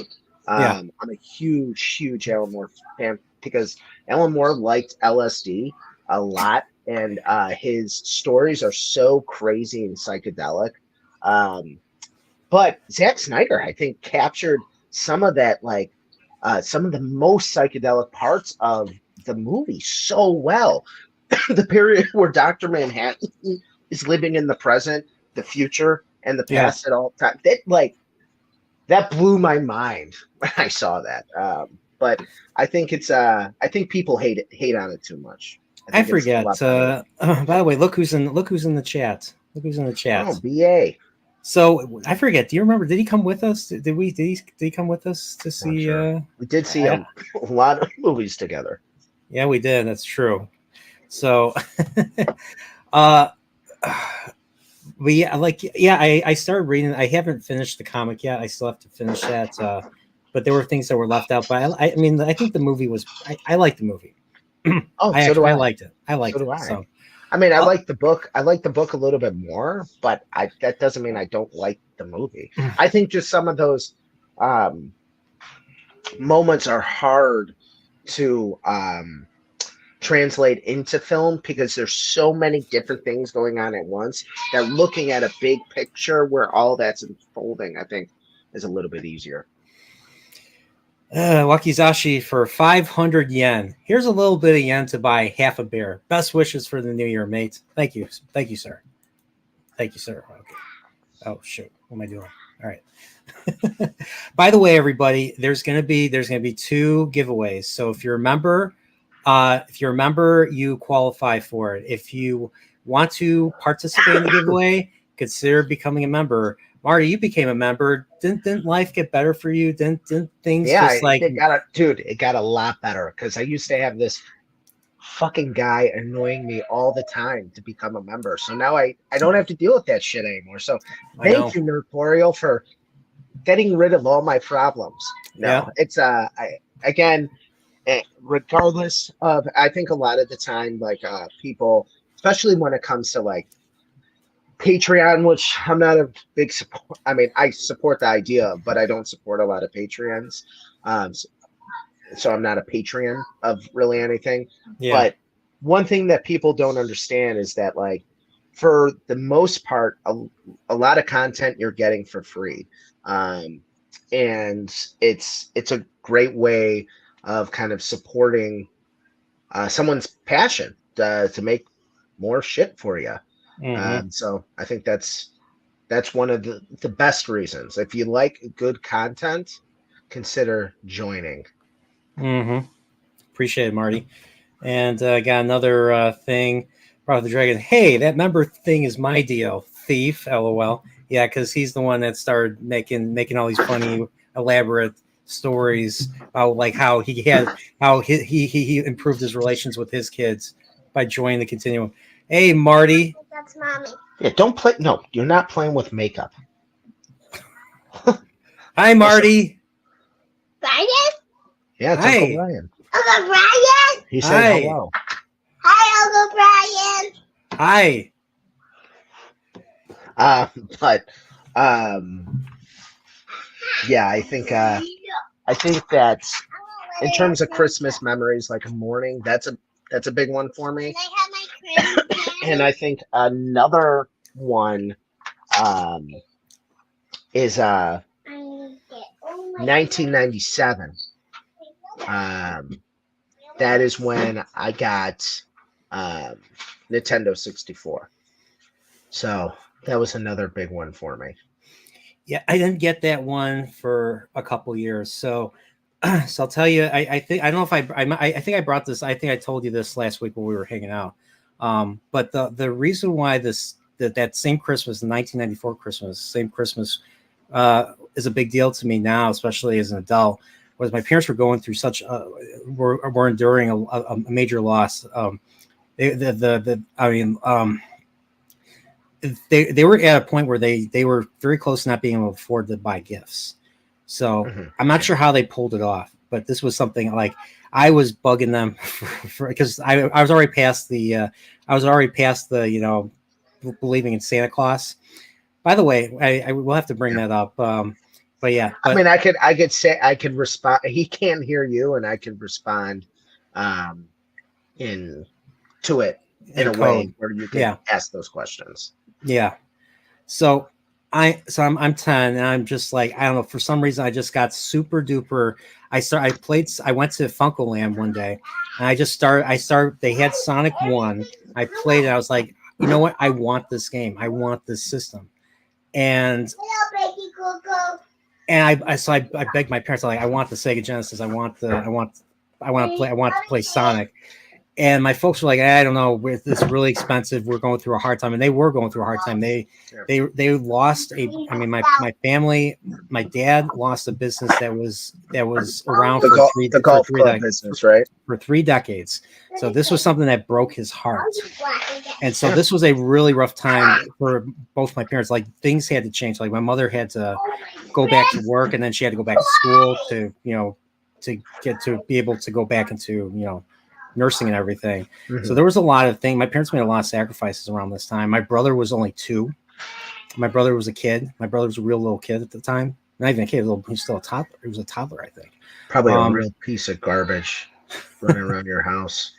I'm a huge Alan Moore fan because Alan Moore liked LSD a lot, and his stories are so crazy and psychedelic. But Zack Snyder, I think, captured some of that, like some of the most psychedelic parts of the movie so well. The period where Dr. Manhattan is living in the present, the future, and the past at all times. That, like, that blew my mind when I saw that. But I think I think people hate on it too much. I I think it's a forget. lot better. By the way, look who's in the chat. Look who's in the Oh, chat. BA. So I forget. Do you remember? Did he come with us? Did he come with us to I'm see? sure we did see I, a lot of movies together. yeah, we did. That's true. So, uh, but yeah, I started reading. I haven't finished the comic yet. I still have to finish that. But there were things that were left out. But I mean, I think the movie was. I liked the movie. Oh, so do I I. liked it. I So liked do it. I. So, I mean, I oh, like the book. I like the book a little bit more, but that doesn't mean I don't like the movie. I think just some of those um, moments are hard to translate into film because there's so many different things going on at once that looking at a big picture where all that's unfolding, I think, is a little bit easier. Wakizashi for 500 yen. Here's a little bit of yen to buy half a beer. Best wishes for the new year, mate. Thank you, sir. Thank you, sir. Okay. Oh shoot, what am I doing? All right. By the way, everybody, there's gonna be 2 giveaways. So if you're a member, you qualify for it. If you want to participate in the giveaway, consider becoming a member. Marty, you became a member. Didn't life get better for you? Didn't things Yeah, just like it got a lot better because I used to have this fucking guy annoying me all the time to become a member. So now I don't have to deal with that shit anymore. So I know? thank you, Chillporeal, for getting rid of all my problems. Yeah. No, it's again, regardless of, I think a lot of the time, like people, especially when it comes to like Patreon, which I'm not a big support. I mean, I support the idea, but I don't support a lot of Patreons. So I'm not a Patreon of really anything. Yeah. But one thing that people don't understand is that, like, for the most part, a lot of content you're getting for free, um, and it's a great way of kind of supporting someone's passion to make more shit for you. Mm-hmm. So I think that's one of the best reasons. If you like good content, consider joining. Mm-hmm. Appreciate it, Marty. And got another thing. Brother the Dragon. Hey, that member thing is my deal. Thief. LOL. Yeah, because he's the one that started making all these funny, elaborate stories about like how he improved his relations with his kids by joining the Continuum. Hey, Marty. That's mommy. Yeah, don't play. No, you're not playing with makeup. Hi, Marty. Brian? Yeah, it's Uncle Hi. Brian. Uncle Brian? He said Hi. hello. Hi, Uncle Brian. Hi. But yeah, I think that in terms of Christmas memories, like a morning, that's a big one for me. Can I have my Christmas? And I think another one is 1997. That is when I got Nintendo 64. So that was another big one for me. Yeah, I didn't get that one for a couple years. So, so I'll tell you. I think I don't know if I think I brought this. I think I told you this last week when we were hanging out. But the reason why that same Christmas, the 1994 Christmas, same Christmas, is a big deal to me now, especially as an adult, was my parents were going through were enduring a major loss. They were at a point where they were very close to not being able to afford to buy gifts. So I'm not sure how they pulled it off, but this was something like I was bugging them because I was already past the believing in Santa Claus. By the way, I will have to bring that up. But yeah, I mean, I could say I could respond. He can't hear you, and I could respond in to it in a way where you can ask those questions. Yeah. So I'm 10 and I'm just like, I don't know, for some reason I just got super duper. I went to Funkoland one day and they had Sonic 1. I played it. I was like, you know what? I want this game. I want this system. And Hello, baby Coco. And I begged my parents, like, I want the Sega Genesis. I want to play Sonic. And my folks were like, I don't know, this is really expensive. We're going through a hard time. And they were going through a hard time. They lost my family, my dad lost a business that was around the golf club business, right? For 3 decades. So this was something that broke his heart. And so this was a really rough time for both my parents. Like, things had to change. Like, my mother had to go back to work, and then she had to go back to school to be able to go back into, nursing and everything. Mm-hmm. So there was a lot of things. My parents made a lot of sacrifices around this time. My brother was only 2. My brother was a kid. My brother was a real little kid at the time. Not even a kid. He was still a toddler. He was a toddler, I think. Probably a real piece of garbage running around your house.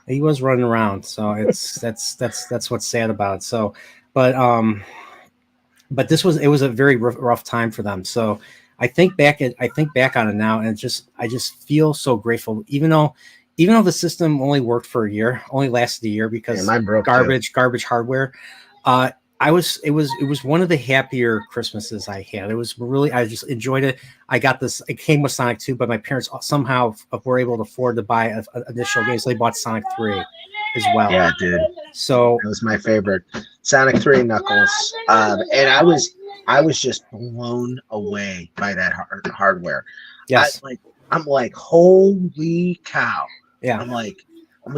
He was running around. So that's what's sad about it. So, but it was a very rough time for them. So I think back on it now, and I just feel so grateful, even though the system only worked for a year, only lasted a year because garbage hardware. It was one of the happier Christmases I had. It was really, I just enjoyed it. I got this. It came with Sonic 2, but my parents somehow were able to afford to buy an additional game, so they bought Sonic 3 as well. Yeah, dude. So that was my favorite, Sonic 3 Knuckles, and I was just blown away by that hardware. Yes, I'm like, holy cow! Yeah, I'm like,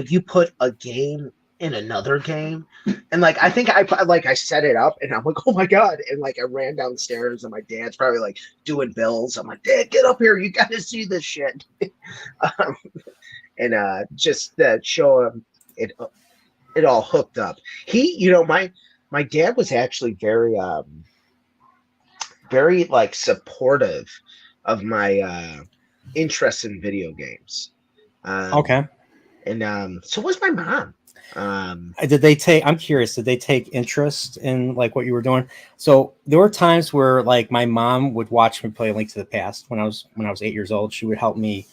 you put a game in another game, and like, I think I set it up, and I'm like, oh my god! And like, I ran downstairs, and my dad's probably like doing bills. I'm like, Dad, get up here! You got to see this shit. And just that show him it all hooked up. He, my dad was actually very like supportive of my interest in video games. Okay. And so was my mom. I'm curious, did they take interest in like what you were doing? So there were times where like my mom would watch me play Link to the Past when I was 8 years old. She would help me,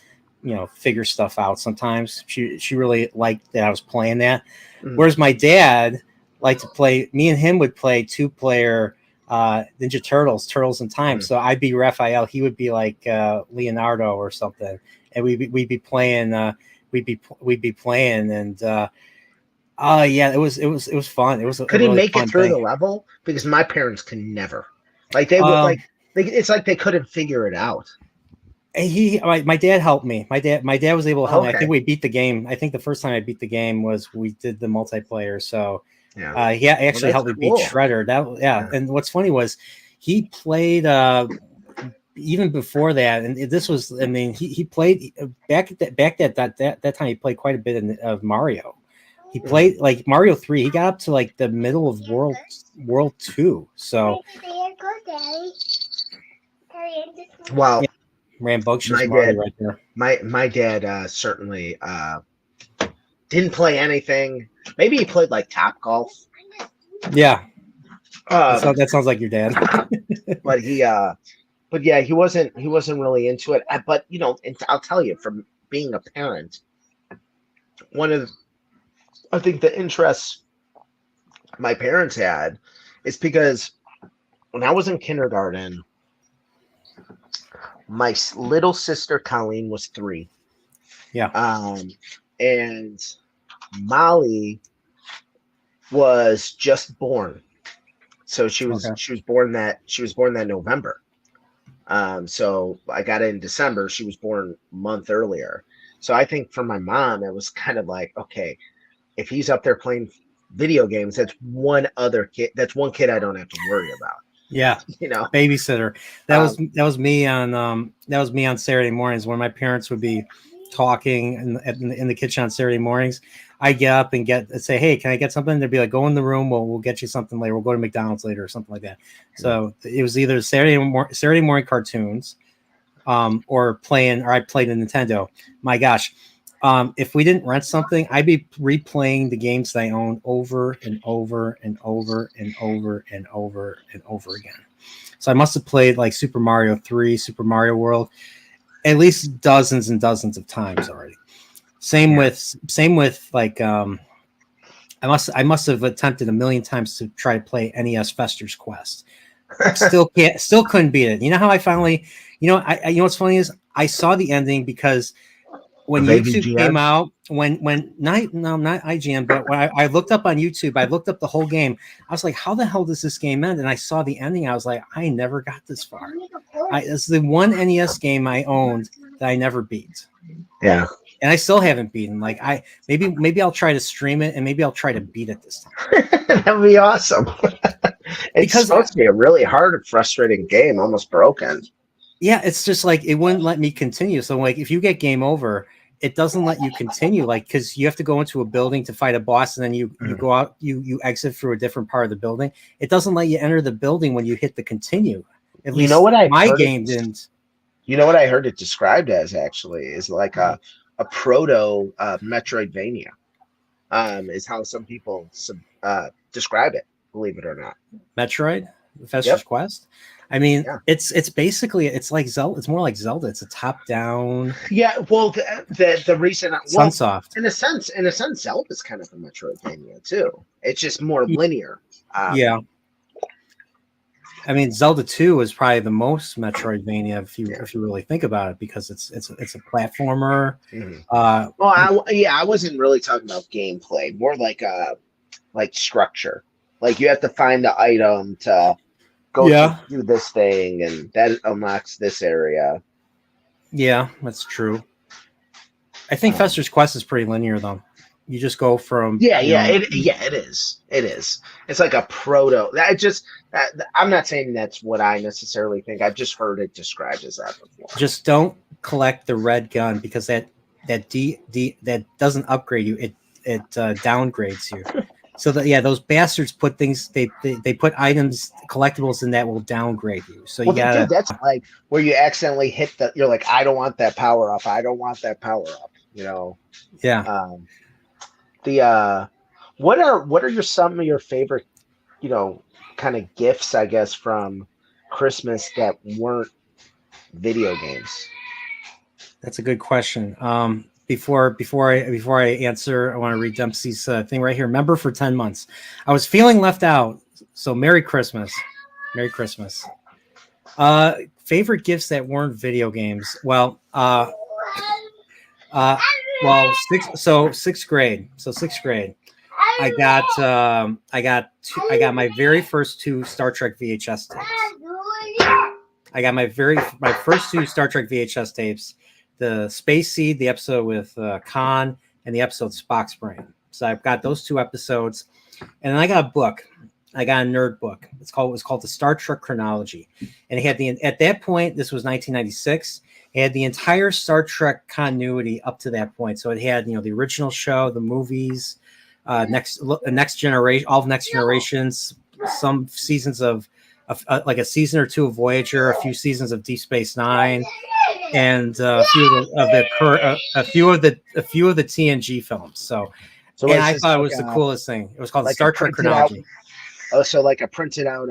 figure stuff out. Sometimes she really liked that I was playing that. Mm-hmm. Whereas my dad liked to play, me and him would play 2-player Ninja Turtles in Time. Mm-hmm. So I'd be Raphael, he would be like Leonardo or something, and we'd be playing. We'd be playing, and yeah, it was fun. It was. Could he make it through the level? Because my parents can never. Like they would it's like they couldn't figure it out. My dad helped me. My dad was able to help me. I think we beat the game. I think the first time I beat the game was we did the multiplayer. So yeah, he actually helped me beat Shredder. And what's funny was he played even before that, and this was, I mean, he played back at that time. He played quite a bit of Mario. He played like Mario 3. He got up to like the middle of World 2. So wow. Yeah. Rambunctious Marty right there. My dad certainly didn't play anything. Maybe he played like Top Golf. Yeah, that sounds like your dad. but yeah, he wasn't really into it. But and I'll tell you, from being a parent, I think the interests my parents had is because when I was in kindergarten, my little sister Colleen was 3. Yeah. And Molly was just born. So she was born that November. So I got it in December. She was born a month earlier. So I think for my mom, it was kind of like, okay, if he's up there playing video games, that's one kid I don't have to worry about. Yeah, babysitter. That was me on Saturday mornings when my parents would be talking in the kitchen on Saturday mornings. I get up and say, hey, can I get something? They'd be like, go in the room. We'll get you something later. We'll go to McDonald's later or something like that. So it was either Saturday morning cartoons, or I played a Nintendo. My gosh. If we didn't rent something, I'd be replaying the games that I own over and over and over and over and over and over again. So I must have played like Super Mario 3, Super Mario World, at least dozens and dozens of times already. Same with like I must have attempted a million times to try to play NES Fester's Quest. Still couldn't beat it. You know how I finally, you know what's funny is I saw the ending because when Of YouTube AVGN? came out, not IGN, but when I looked up on YouTube, I looked up the whole game. I was like, how the hell does this game end? And I saw the ending. I was like, I never got this far. It's the one NES game I owned that I never beat. Yeah. And I still haven't beaten. Like maybe I'll try to stream it and maybe I'll try to beat it this time. That'd be awesome. It's Because supposed to be a really hard, frustrating game, almost broken. yeah, it's just like it wouldn't let me continue. So like if you get game over, it doesn't let you continue, like because you have to go into a building to fight a boss, and then you go out, you exit through a different part of the building. It doesn't let you enter the building when you hit the continue. At least my game didn't. You know what I heard it described as actually is like a proto Metroidvania. Is how some people describe it, believe it or not. Metroid, Fester's Quest. I mean, Yeah. it's basically like Zelda. It's more like Zelda. It's a top down. Yeah, well, the recent Sunsoft. in a sense, Zelda's kind of a Metroidvania too. It's just more linear. Yeah. I mean, Zelda 2 is probably the most Metroidvania if you really think about it, because it's a platformer. I wasn't really talking about gameplay, more like structure. Like you have to find the item to go do this thing, and that unlocks this area. Yeah, that's true. I think Fester's Quest is pretty linear though. You just go from it is. It's like a proto. I'm not saying that's what I necessarily think. I've just heard it described as that before. Just don't collect the red gun, because that doesn't upgrade you. It downgrades you. So that those bastards put things. They put items, collectibles in that will downgrade you. So that's like where you accidentally hit the. You're like, I don't want that power up. I don't want that power up. You know. Yeah. What are some of your favorite, kind of gifts, I guess, from Christmas that weren't video games? That's a good question. Before I answer, I want to read Dempsey's thing right here. Member for 10 months. I was feeling left out, so Merry Christmas. Merry Christmas. Favorite gifts that weren't video games. Well, sixth grade. So sixth grade, I got my very first 2 Star Trek VHS tapes. I got my first 2 Star Trek VHS tapes. The Space Seed, the episode with Khan, and the episode Spock's Brain. So I've got those 2 episodes, and then I got a book. I got a nerd book. It was called the Star Trek Chronology, and it had at that point, this was 1996. It had the entire Star Trek continuity up to that point. So it had the original show, the movies, next generation, all of Next Generations, some seasons of like a season or 2 of Voyager, a few seasons of Deep Space Nine, and a few of the TNG films. So and I thought it was the coolest thing. It was called the Star Trek Chronology. So like a printed out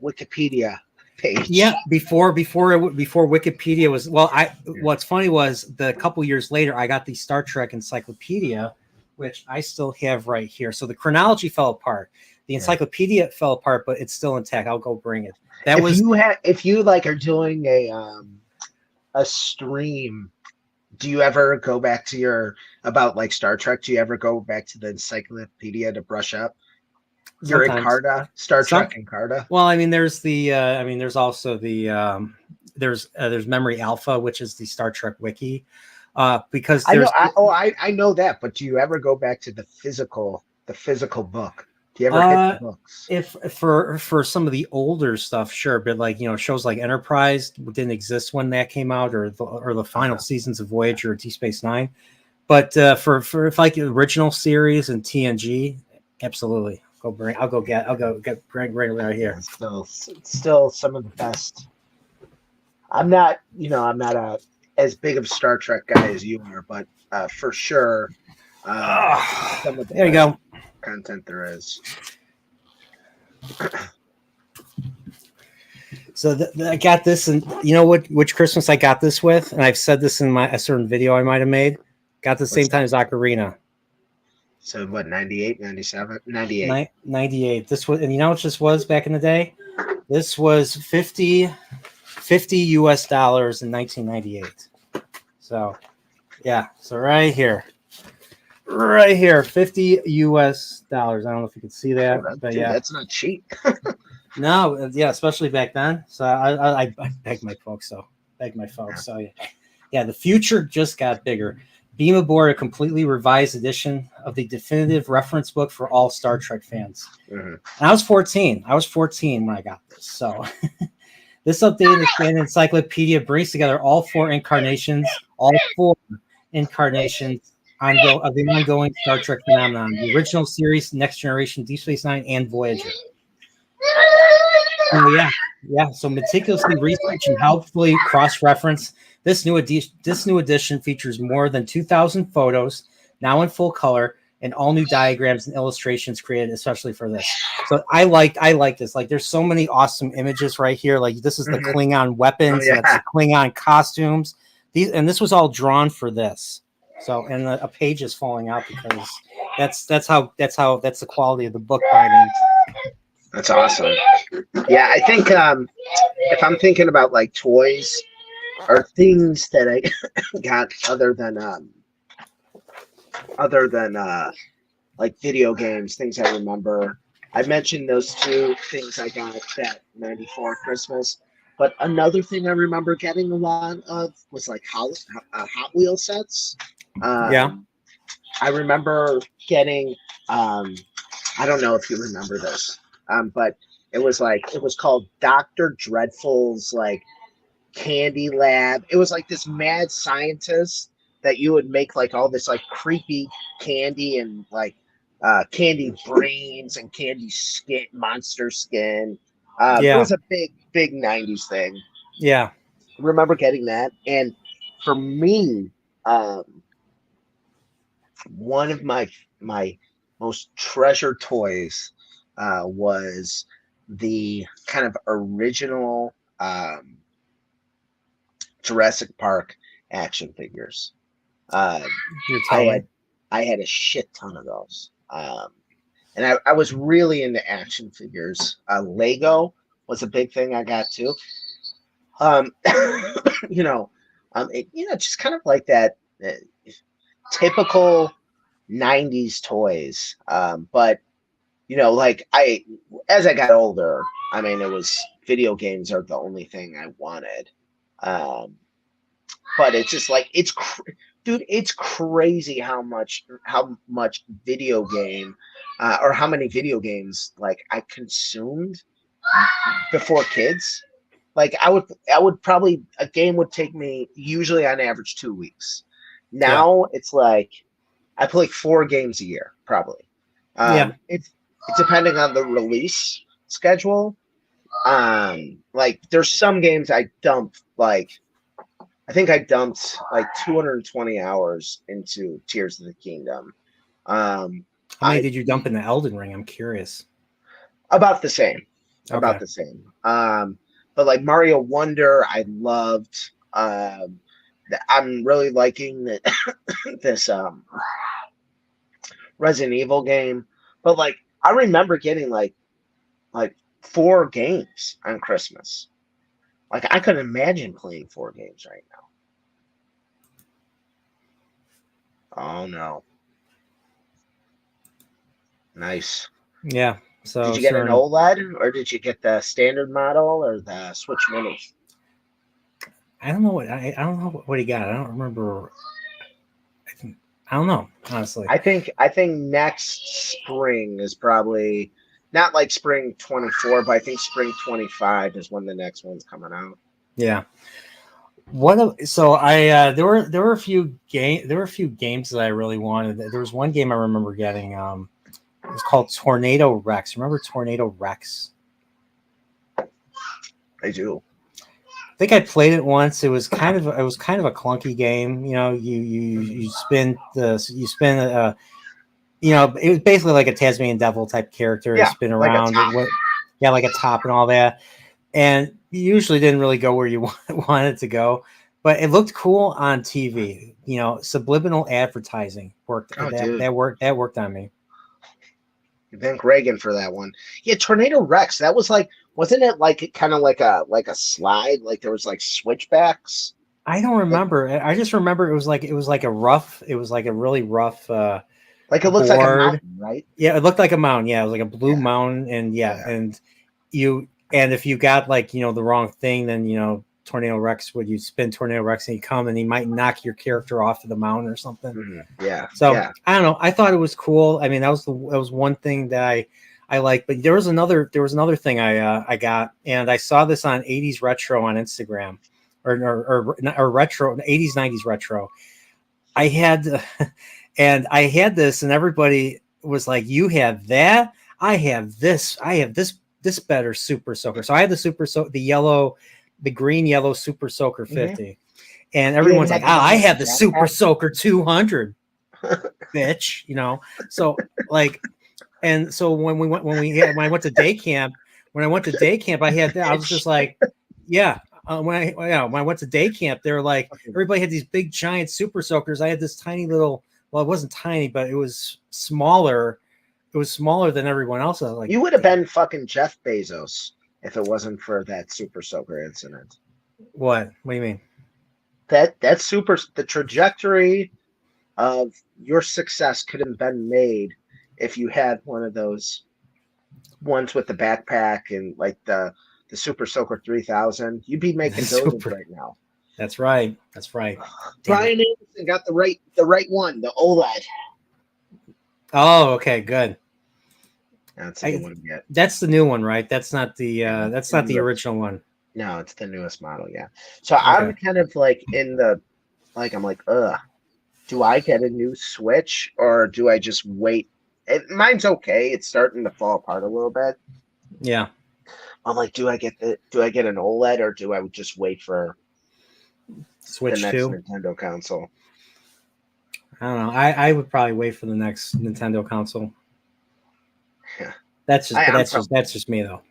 Wikipedia page. Yeah, before Wikipedia was what's funny was the couple years later I got the Star Trek Encyclopedia, which I still have right here. So the chronology fell apart. The encyclopedia fell apart, but it's still intact. I'll go bring it. If you are doing a stream, do you ever go back to about like Star Trek? Do you ever go back to the encyclopedia to brush up? Your Encarta, Star Trek Encarta. Well, I mean, there's there's also the there's Memory Alpha, which is the Star Trek wiki. Because I know that, but do you ever go back to the physical book? Do you ever hit the books? If for some of the older stuff, sure, but like shows like Enterprise didn't exist when that came out, or the final seasons of Voyager or Deep Space Nine. But for like the original series and TNG, absolutely. I'll go get Greg right here. Still some of the best. I'm not as big of a Star Trek guy as you are, but for sure, some of the there you go. Content there is. So I got this, and which Christmas I got this with, and I've said this in a certain video I might have made. Got the same time as Ocarina. So what, 98, 97, 98? 98. This was, and what this was back in the day? This was 50 US dollars in 1998. So, yeah. So right here, 50 US dollars. I don't know if you can see that, but Dude, yeah. that's not cheap. No, yeah, especially back then. So I begged my folks. So yeah, the future just got bigger. Beam aboard a completely revised edition of the definitive reference book for all Star Trek fans. Mhm. And I was 14. I was 14 when I got this. So this updated expanded encyclopedia brings together all four incarnations of the ongoing Star Trek phenomenon: the original series, Next Generation, Deep Space Nine, and Voyager. Oh yeah. So meticulously research and helpfully cross-reference. This new edition features more than 2,000 photos, now in full color, and all new diagrams and illustrations created especially for this. So I like this. Like, there's so many awesome images right here. Like, this is the Klingon weapons, that's the Klingon costumes. This was all drawn for this. So, and a page is falling out because that's the quality of the book binding. That's awesome. Yeah, I think if I'm thinking about like toys or things that I got other than like video games, things I remember. I mentioned those two things I got that '94 Christmas, but another thing I remember getting a lot of was like Hot Wheel sets. Yeah. I remember getting. I don't know if you remember this. But it was called Dr. Dreadful's like candy lab. It was like this mad scientist that you would make like all this like creepy candy and like candy brains and candy skin, monster skin. It was a big 90s thing. Yeah. I remember getting that. And for me, one of my most treasured toys was the kind of original Jurassic Park action figures. I had a shit ton of those. And I was really into action figures. Lego was a big thing I got too. Just kind of like that typical 90s toys. But like as I got older, I mean, it was video games are the only thing I wanted. But it's just like dude, it's crazy how much video game or how many video games like I consumed before kids. Like I would probably, a game would take me usually on average 2 weeks. Now it's like I play 4 games a year probably. It's depending on the release schedule. Like there's some games I dumped like. I think I dumped like 220 hours into Tears of the Kingdom. How many did you dump in the Elden Ring? I'm curious. About the same. Okay. About the same. But like Mario Wonder, I loved. I'm really liking that this Resident Evil game. But like I remember getting like 4 games on Christmas. Like I couldn't imagine playing 4 games right now. Oh no. Nice. Yeah. So did you get an OLED or did you get the standard model or the Switch Mini? I don't know what he got. I don't remember. I don't know, honestly. I think next spring is probably not like spring 24, but I think spring 25 is when the next one's coming out. Yeah. There were a few games that I really wanted. There was one game I remember getting. It was called Tornado Rex. Remember Tornado Rex? I do. I think I played it once. It was kind of a clunky game. You know, you spin it was basically like a Tasmanian devil type character. Yeah, spin around. Like a top and all that. And you usually didn't really go where you wanted to go, but it looked cool on TV. You know, subliminal advertising worked. That worked on me. Thank Reagan for that one. Yeah, Tornado Rex. That was like, wasn't it like kind of like a slide? Like there was like switchbacks. I don't Like, remember. I just remember it was like a rough. It was like a really rough like it looks like a board. mountain, right? Yeah, it looked like a mountain. Yeah, it was like a blue Yeah, mountain, and yeah, yeah. and if you got like the wrong thing, then Tornado Rex would you spin Tornado Rex and he come and he might knock your character off of the mountain or something. Yeah, So yeah. I don't know. I thought it was cool. I mean, that was one thing that I liked. But there was another thing I got, and I saw this on 80s retro on Instagram, or retro 80s 90s retro. I had and I had this, and everybody was like, "You have that? I have this. I have this better Super Soaker." So I had the green yellow Super Soaker 50, and You didn't everyone's like, have "Oh, the one I with have the the Super jetpack? Soaker 200, bitch." So like, and so when I went to day camp, I had that. I was just like, yeah. When I went to day camp, they were like, everybody had these big giant Super Soakers. I had this tiny little. Well, it wasn't tiny, but it was smaller. It was smaller than everyone else. I was like, You would have damn, been fucking Jeff Bezos if it wasn't for that Super Soaker incident. what? What do you mean? The trajectory of your success could have been made if you had one of those ones with the backpack and like the Super Soaker 3000. You'd be making billions Super. right now. That's right. That's right. Damn it. Brian Anderson got the right one, the OLED. Oh, okay, good. That's a good one to get. That's the new one, right? That's not the Newest. original one. No, it's the newest model. Yeah. So Okay. I'm kind of like I'm like, do I get a new Switch or do I just wait? Mine's okay. It's starting to fall apart a little bit. Yeah. I'm like, do I get an OLED or do I just wait for Switch the next 2. Nintendo console? I don't know. I would probably wait for the next Nintendo console. Yeah. That's just me though.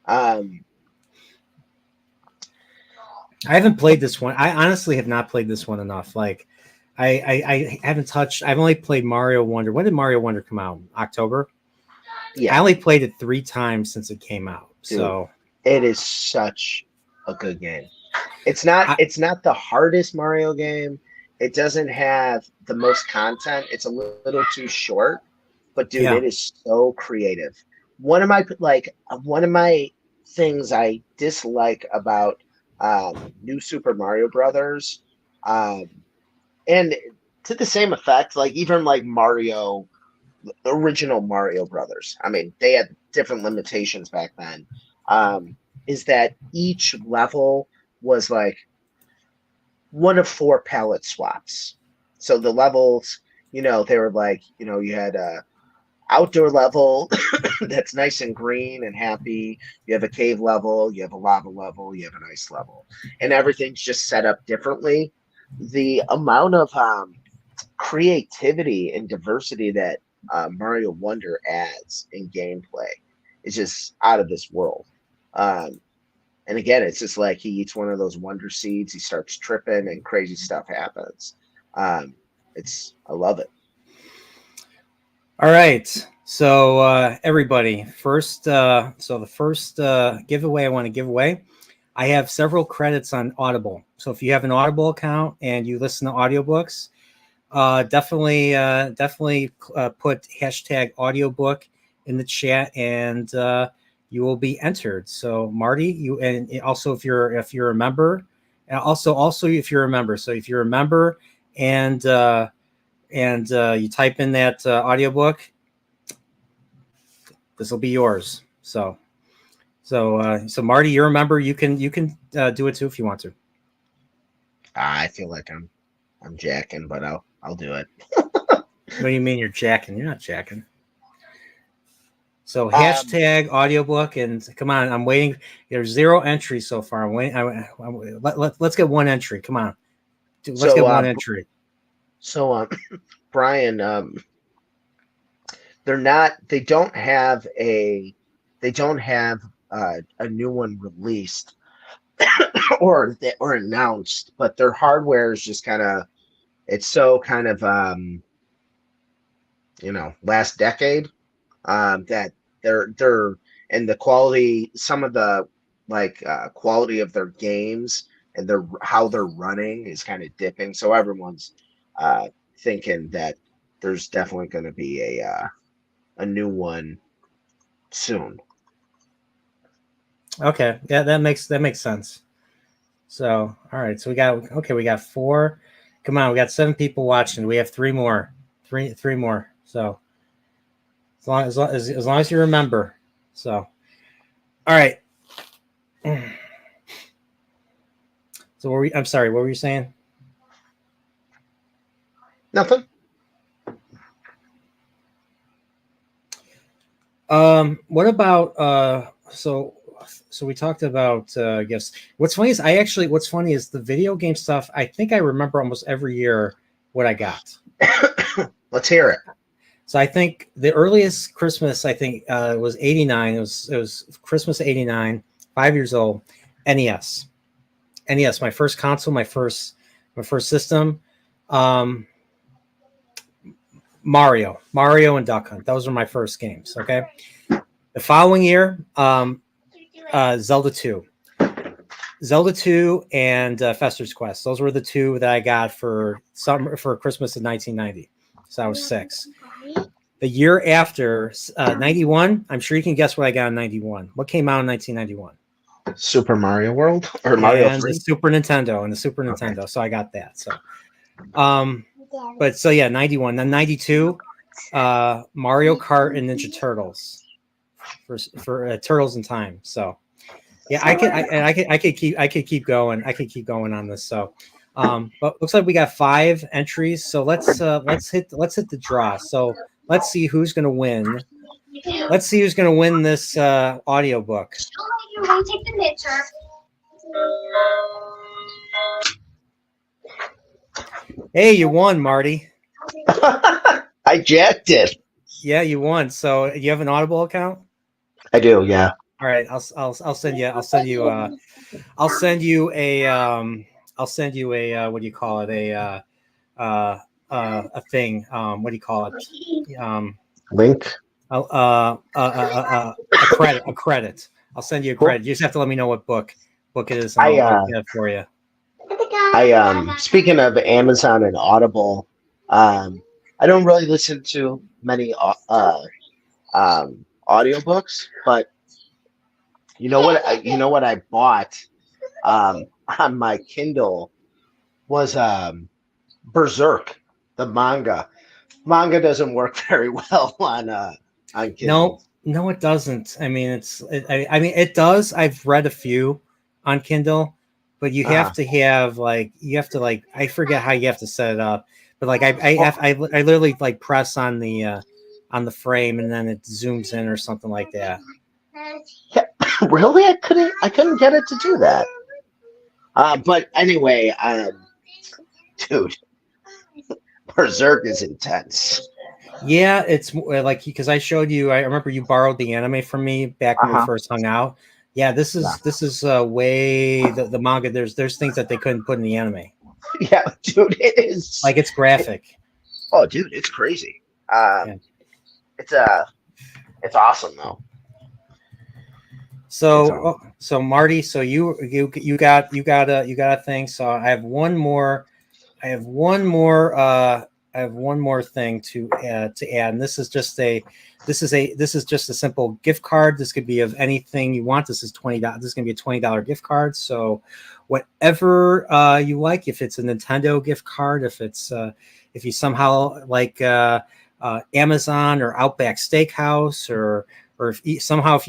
Um, I haven't played this one. I honestly have not played this one enough. Like, I haven't touched. I've only played Mario Wonder. When did Mario Wonder come out? October. yeah, I only played it 3 times since it came out. Dude, so it is such a good game. It's not the hardest Mario game. It doesn't have the most content. It's a little too short, but dude, It is so creative. One of my things I dislike about New Super Mario Brothers, and to the same effect, like even like Mario, the original Mario Brothers. I mean, they had different limitations back then. Is that each level was like one of 4 palette swaps. So the levels, they were like, you had a outdoor level that's nice and green and happy. You have a cave level, you have a lava level, you have an ice level, and everything's just set up differently. The amount of creativity and diversity that Mario Wonder adds in gameplay is just out of this world. And again, it's just like he eats one of those wonder seeds, he starts tripping, and crazy stuff happens. I love it. all right. So everybody, the first giveaway I want to give away. I have several credits on Audible. So if you have an Audible account and you listen to audiobooks, definitely put hashtag audiobook in the chat, and you will be entered. So Marty, you, and also if you're a member, and also if you're a member. So if you're a member and you type in that audiobook, this will be yours. So Marty, you're a member. You can do it too if you want to. I feel like I'm jacking, but I'll do it. What do you mean you're jacking? You're not jacking. So hashtag audiobook, and come on, I'm waiting. There's 0 entries so far. I'm waiting. Let's get 1 entry. Come on, dude, let's get 1 entry. So Brian, they don't have a new one released or announced, but their hardware is just last decade. that they're and the quality, some of the quality of their games and their how they're running is kind of dipping. So everyone's thinking that there's definitely going to be a new one soon. Okay, yeah, that makes sense. So, all right, so we got 4. Come on, we got 7 people watching. We have 3 more, three more. So, as long as you remember. So, all right. So, I'm sorry. What were you saying? Nothing. What about so we talked about gifts. What's funny is the video game stuff. I think I remember almost every year what I got. Let's hear it. So I think the earliest Christmas was '89. It was Christmas '89. 5 years old. NES. My first console. My first system. Mario and Duck Hunt. Those were my first games. Okay. The following year, Zelda 2. Zelda 2 and Fester's Quest. Those were the 2 that I got for Christmas in 1990. So I was 6. The year after, 91, I'm sure you can guess what I got in 91. What came out in 1991? Super Mario World or Mario 3? The Super Nintendo and the Super Nintendo. Okay. So I got that. So, but so yeah, 91. Then 92, Mario Kart and Ninja Turtles for Turtles in Time. So yeah, I could keep going. I could keep going on this. So, but looks like we got 5 entries. So let's hit the draw. So let's see who's going to win. Let's see who's going to win this audiobook. Take the picture. Hey, you won, Marty. I jacked it. Yeah, you won. So you have an Audible account? I do. Yeah. All right. I'll send you a what do you call it? A thing. What do you call it? Link. A credit. I'll send you a credit. You just have to let me know what book it is. And I'll get it for you. Speaking of Amazon and Audible, I don't really listen to many audiobooks, but you know what I bought on my Kindle was Berserk, the manga. Manga doesn't work very well on Kindle. No, it doesn't. I mean, it does. I've read a few on Kindle, but you have to have I forget how you have to set it up, but I literally press on the frame and then it zooms in or something like that. Yeah, really? I couldn't get it to do that. But anyway, dude, Berserk is intense. Yeah, it's because I showed you. I remember you borrowed the anime from me back when we first hung out. Yeah, this is way the manga. There's things that they couldn't put in the anime. Yeah, dude, it is it's graphic. Oh, dude, it's crazy. It's awesome though. So Marty, so you got a thing. So I have one more thing to add, and this is just a simple gift card. This could be of anything you want. This is $20. This is gonna be a $20 gift card. So whatever you like, if it's a Nintendo gift card, if you somehow like Amazon or Outback Steakhouse, or if you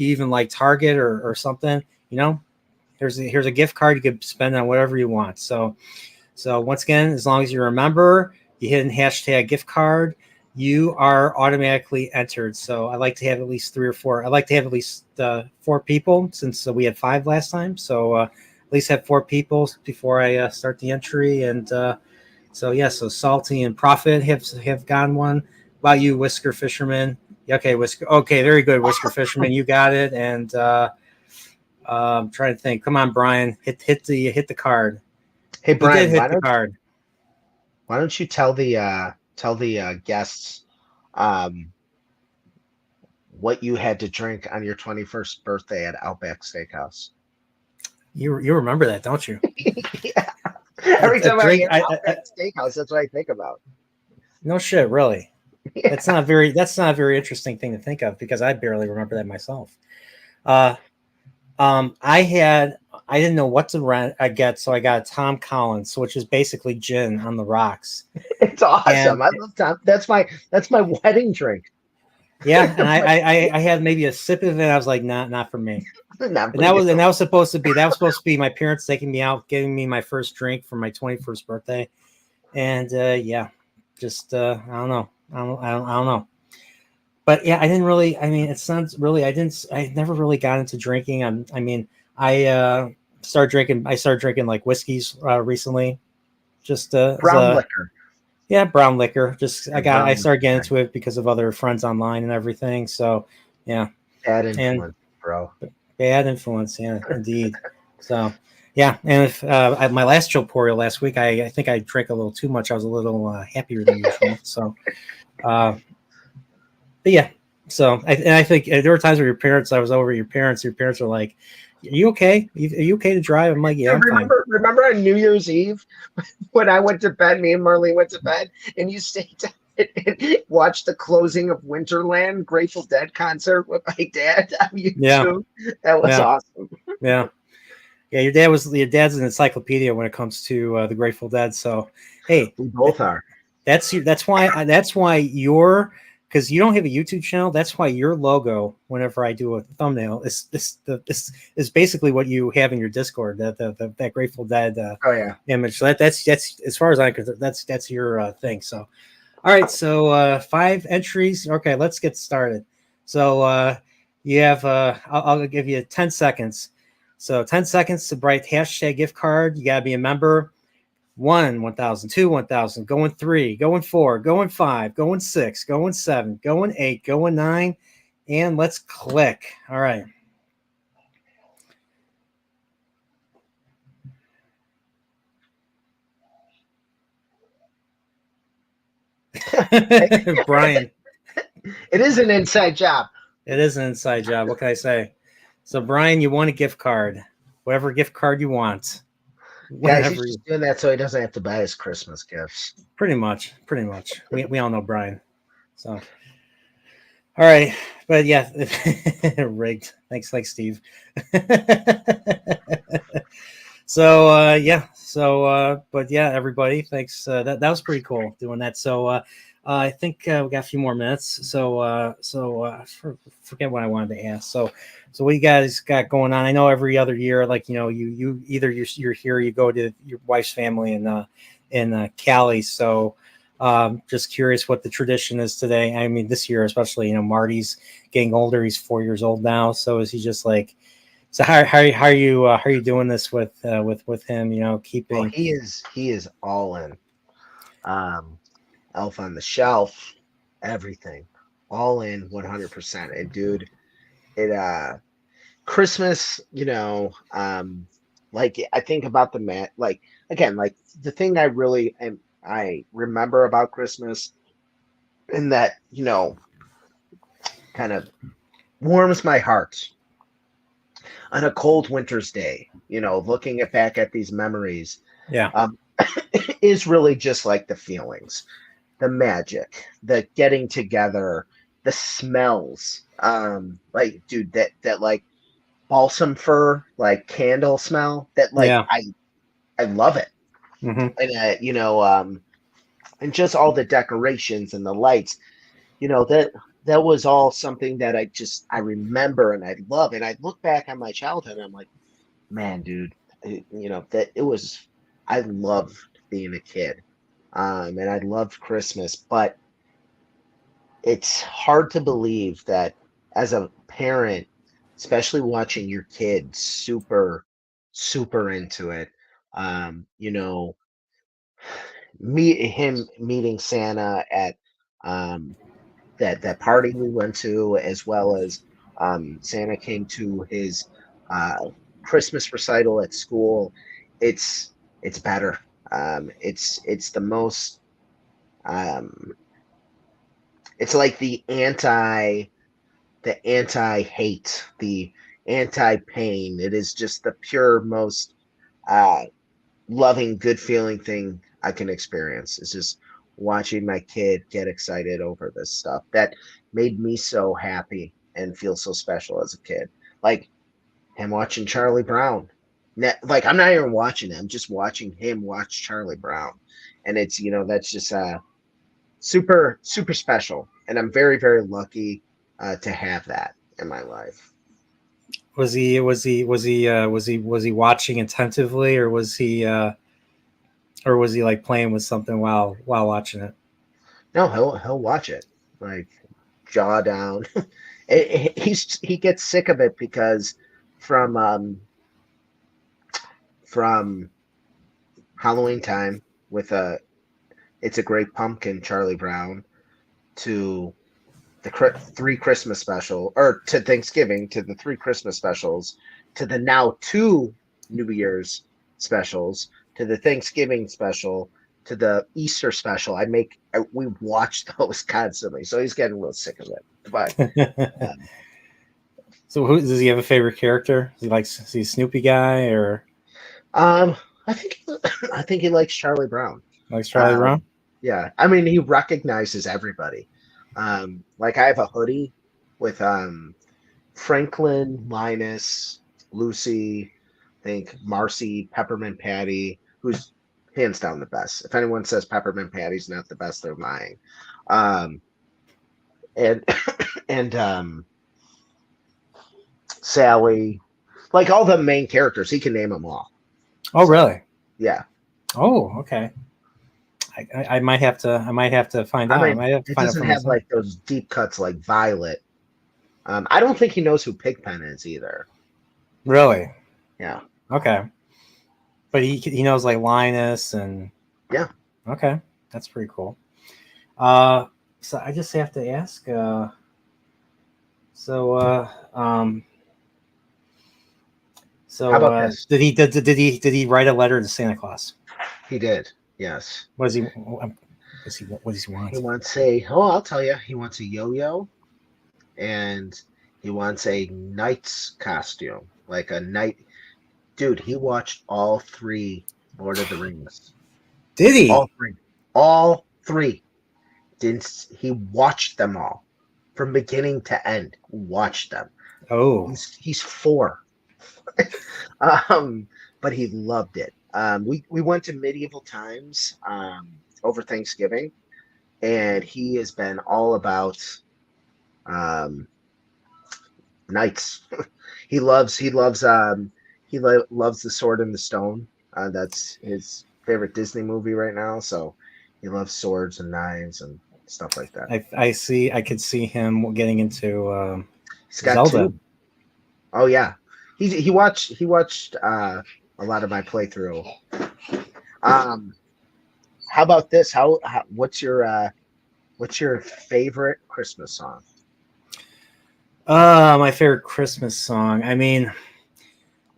even like Target or something, here's a gift card you could spend on whatever you want. So once again, as long as you remember, you hit in hashtag gift card, you are automatically entered. So I like to have at least 3 or 4. I like to have at least 4 people, since we had 5 last time. So at least have 4 people before I start the entry. And so Salty and Profit have gotten one. About you, Whisker Fisherman? Okay, Whisker. Okay, very good, Whisker Fisherman. You got it. And I'm trying to think. Come on, Brian. Hit the card. Hey, Brian, hit the card. Why don't you tell the guests what you had to drink on your 21st birthday at Outback Steakhouse. You remember that, don't you? Yeah. Every time I drink. hear Outback Steakhouse, that's what I think about. No shit, really. Yeah. That's not a very interesting thing to think of because I barely remember that myself. I didn't know what to get, so I got Tom Collins, which is basically gin on the rocks. It's awesome. And, I love Tom. That's my wedding drink. Yeah, and I had maybe a sip of it. I was like, not for me. And that was supposed to be my parents taking me out, giving me my first drink for my 21st birthday. And just I don't know. I don't know. But yeah, I didn't really. I mean, it sounds really. I never really got into drinking. I started drinking. I started drinking like whiskeys recently. Just brown liquor. Yeah, brown liquor. I started getting into it because of other friends online and everything. So yeah, bad influence, bro. Bad influence, yeah, indeed. So yeah, and if my last Chillporeal last week, I think I drank a little too much. I was a little happier than usual. So, but yeah. So I think there were times where I was over at your parents. Your parents were like, "Are you okay? Are you okay to drive?" I'm like, "Yeah, I'm fine." Remember on New Year's Eve when I went to bed, me and Marlene went to bed, and you stayed down and watched the closing of Winterland Grateful Dead concert with my dad on YouTube. Yeah. That was awesome. Yeah. Yeah, your dad's an encyclopedia when it comes to the Grateful Dead. So, hey, we both are. That's why you're, because you don't have a YouTube channel. That's why your logo, whenever I do a thumbnail, is basically what you have in your Discord. That Grateful Dead image. So that's as far as I can. That's your thing. So, all right. So 5 entries. Okay, let's get started. So you have. I'll give you 10 seconds. So 10 seconds to write hashtag gift card. You gotta be a member. 1, 1,000, 2, 1,000, going 3, going 4, going 5, going 6, going 7, going 8, going 9, and let's click. All right. Brian. It is an inside job. It is an inside job. What can I say? So, Brian, you want a gift card. Whatever gift card you want. Guys, he's just doing that so he doesn't have to buy his Christmas gifts. Pretty much. We all know Brian. So, all right, but yeah, rigged. Thanks, Steve. So yeah, but yeah, everybody, thanks. That was pretty cool doing that. So I think we got a few more minutes. So forget what I wanted to ask. So what you guys got going on? I know every other year, like you either you're here, you go to your wife's family in Cali. So just curious what the tradition is today. I mean, this year especially, Marty's getting older. He's 4 years old now. So is he just like? So how are you doing this with him? Keeping. Oh, he is all in. Elf on the Shelf, everything, all in 100%. And dude, it Christmas, like I think about like again, like the thing I remember about Christmas, and that kind of warms my heart on a cold winter's day, looking back at these memories, is really just like the feelings, the magic, the getting together, the smells. Like, dude, that like balsam fir, like candle smell, that like I love it. Mm-hmm. And and just all the decorations and the lights, that was all something that I remember and I love. And I look back on my childhood and I'm like, man, dude, I loved being a kid. And I loved Christmas, but it's hard to believe that as a parent, especially watching your kids super, super into it, meeting Santa at that party we went to, as well as Santa came to his Christmas recital at school. It's better. It's the most. It's like the anti the anti-hate, the anti-pain. It is just the pure, most loving, good feeling thing I can experience. It's just watching my kid get excited over this stuff that made me so happy and feel so special as a kid. Like him watching Charlie Brown. Like I'm not even watching it. I'm just watching him watch Charlie Brown. And it's, that's just super, super special. And I'm very, very lucky to have that in my life. Was he watching attentively, or was he like playing with something while watching it? No, he'll watch it, like jaw down. He gets sick of it because from Halloween time with It's a Great Pumpkin, Charlie Brown, to the three Christmas special, or to Thanksgiving, to the three Christmas specials, to the now two New Year's specials, to the Thanksgiving special, to the Easter special. We watch those constantly, so he's getting a little sick of it. But so, does he have a favorite character? Is he a Snoopy guy, or I think he likes Charlie Brown. likes Charlie Brown? Yeah, I mean he recognizes everybody. Like I have a hoodie with Franklin, Linus, Lucy, I think Marcy, Peppermint Patty, who's hands down the best. If anyone says Peppermint Patty's not the best, they're lying. And and Sally, like all the main characters, he can name them all. Oh, really? Yeah. Oh, okay. I might have to find out. I might have to it find doesn't out have like those deep cuts like Violet. I don't think he knows who Pigpen is either. Really? Yeah. Okay. But he knows like Linus and yeah. Okay, that's pretty cool. So I just have to ask. How about this? Did he write a letter to Santa Claus? He did. Yes. What does he want? He wants I'll tell you. He wants a yo-yo, and he wants a knight's costume, like a knight. Dude, he watched all three Lord of the Rings. Did he? All three. He watched them all from beginning to end. Watched them. Oh, he's 4. But he loved it. We went to medieval times over Thanksgiving, and he has been all about knights. he loves the Sword and the Stone. That's his favorite Disney movie right now. So he loves swords and knives and stuff like that. I could see him getting into Zelda. 2. Oh yeah, he watched a lot of my playthrough. How about this? What's your favorite Christmas song? My favorite Christmas song. I mean,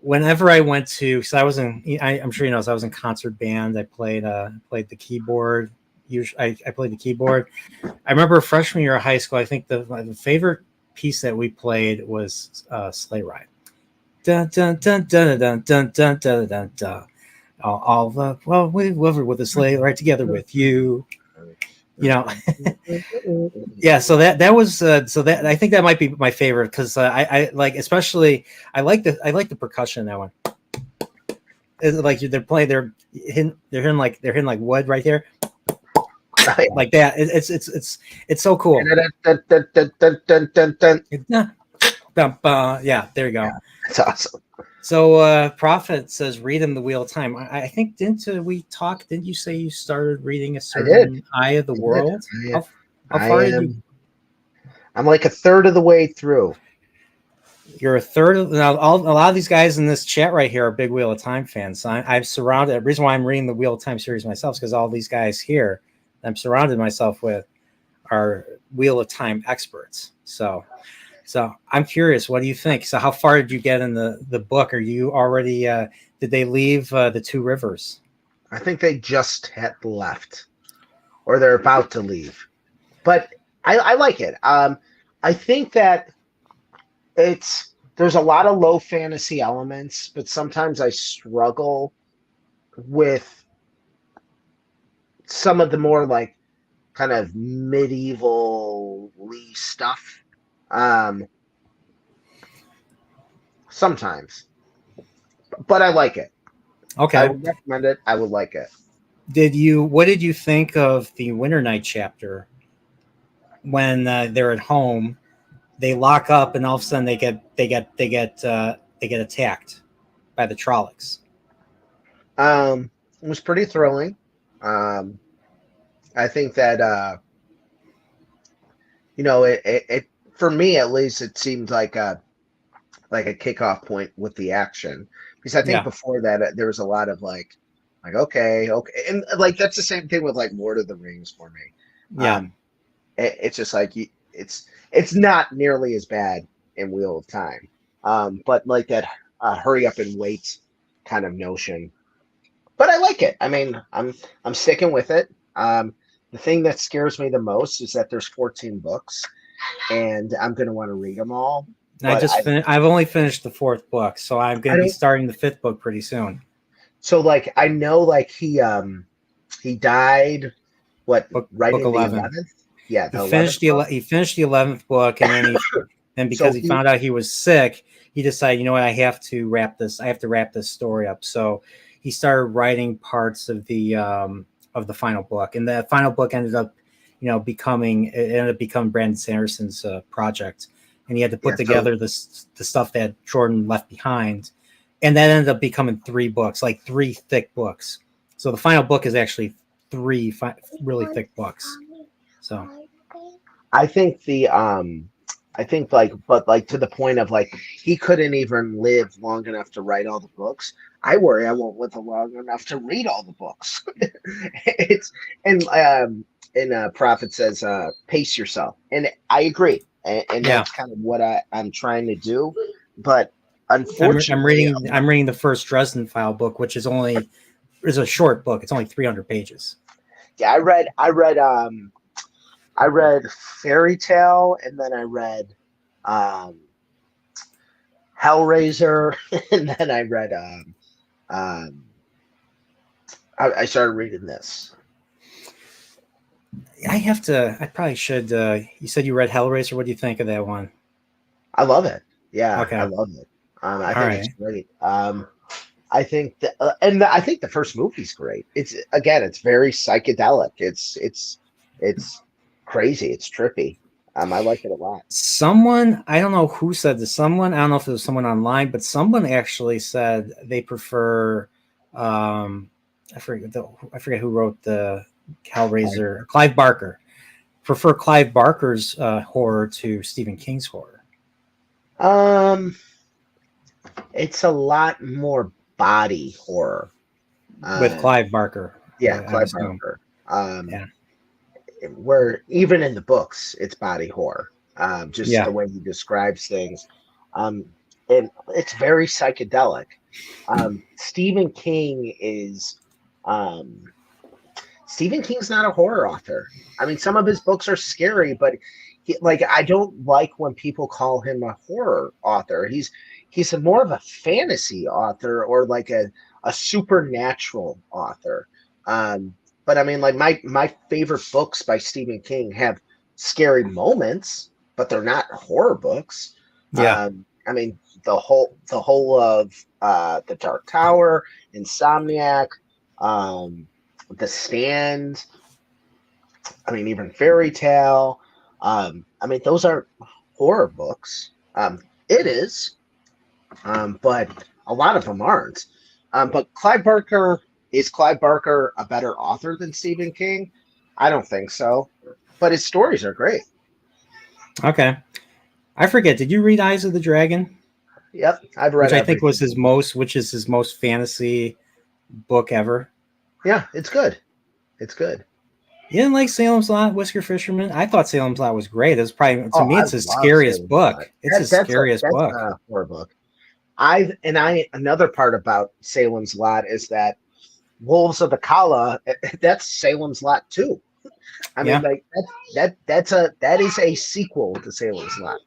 whenever I went to, because I was I'm sure you know, I was in concert band. I played the keyboard. Usually, I played the keyboard. I remember freshman year of high school. I think the favorite piece that we played was Sleigh Ride. Dun dun dun dun dun dun dun dun dun dun. All the we live with a sleigh right together with you. You know, yeah. So that was so that I think that might be my favorite because I like, especially I like the percussion in that one. It's like they're hitting like wood right there, like that. It's so cool. Yeah, there you go. That's awesome. So Prophet says, read him the Wheel of Time. I think didn't you say you started reading a certain Eye of the World? How far did you? I'm like a third of the way through. You're a third of now. A lot of these guys in this chat right here are big Wheel of Time fans. So I'm surrounded. The reason why I'm reading the Wheel of Time series myself is because all these guys here I'm surrounded myself with are Wheel of Time experts. So I'm curious, what do you think? So how far did you get in the book? Are you already did they leave the Two Rivers? I think they just had left, or they're about to leave. But I like it. I think that There's a lot of low fantasy elements, but sometimes I struggle with some of the more like kind of medieval stuff. Sometimes, but I like it. I Okay. would recommend it. I would like it. What did you think of the Winter Night chapter when they're at home? They lock up, and all of a sudden they get attacked by the Trollocs. It was pretty thrilling. I think that it for me at least it seemed like a kickoff point with the action, because I think Yeah. before that there was a lot of like okay, and like that's the same thing with like Lord of the Rings for me. Yeah. It's just like it's not nearly as bad in Wheel of Time, but like that hurry up and wait kind of notion. But I like it. I mean, I'm sticking with it. The thing that scares me the most is that there's 14 books, and I'm going to want to read them all. And But I've only finished the 4th book, so I'm going I to be don't. starting the 5th book pretty soon. So like I know like he died. What Book right book in the 11. 11th? Yeah, the He 11th finished the book. he finished the 11th book, and then because So he found out he was sick, he decided, you know what, I have to wrap this story up. So he started writing parts of the final book, and the final book ended up becoming Brandon Sanderson's project, and he had to put yeah, so together the stuff that Jordan left behind, and that ended up becoming 3 books, like 3 thick books. So the final book is actually 3 really thick books. So I think I think like but like to the point of like he couldn't even live long enough to write all the books. I worry I won't live long enough to read all the books. It's and Prophet says pace yourself, and I agree, and yeah, that's kind of what I'm trying to do, but I'm unfortunately, reading the first Dresden File book, which is a short book. It's only 300 pages. yeah, I read Fairy Tale, and then I read um Hellraiser, and then I read um I started reading this. I probably should. You said you read Hellraiser. What do you think of that one? I love it. Yeah, I Okay. love it. I All think it's right. great. I think that, I think the first movie's great. It's very psychedelic. It's crazy. It's trippy. I like it a lot. Someone, I don't know who said this. Someone, I don't know if it was someone online, but someone actually said they prefer. I forget who wrote the Hellraiser. Clive Barker. Prefer Clive Barker's horror to Stephen King's horror. It's a lot more body horror. With Clive Barker. Yeah, I would Clive assume. Barker. Yeah. Where even in the books, it's body horror. Just Yeah. the way he describes things, and it's very psychedelic. Stephen King is Stephen King's not a horror author. I mean, some of his books are scary, but I don't like when people call him a horror author. He's more of a fantasy author, or like a supernatural author. But I mean, like my favorite books by Stephen King have scary moments, but they're not horror books. Yeah. I mean, the whole of the Dark Tower, Insomniac, The Stand. I mean, even Fairy Tale. I mean, those are horror books. It is, but a lot of them aren't. But is Clive Barker a better author than Stephen King? I don't think so. But his stories are great. Okay. I forget. Did you read Eyes of the Dragon? Yep, I've read Which I think was everything. which is his most fantasy book ever. Yeah, it's good. It's good. You didn't like Salem's Lot, Whisker Fisherman? I thought Salem's Lot was great. It's probably, to Oh, me, I it's his love scariest Salem's Lot. book. It's his scariest That's book. a horror book. Another part about Salem's Lot is that Wolves of the Kala, that's Salem's Lot too. I mean, Yeah. like that is a sequel to Salem's Lot.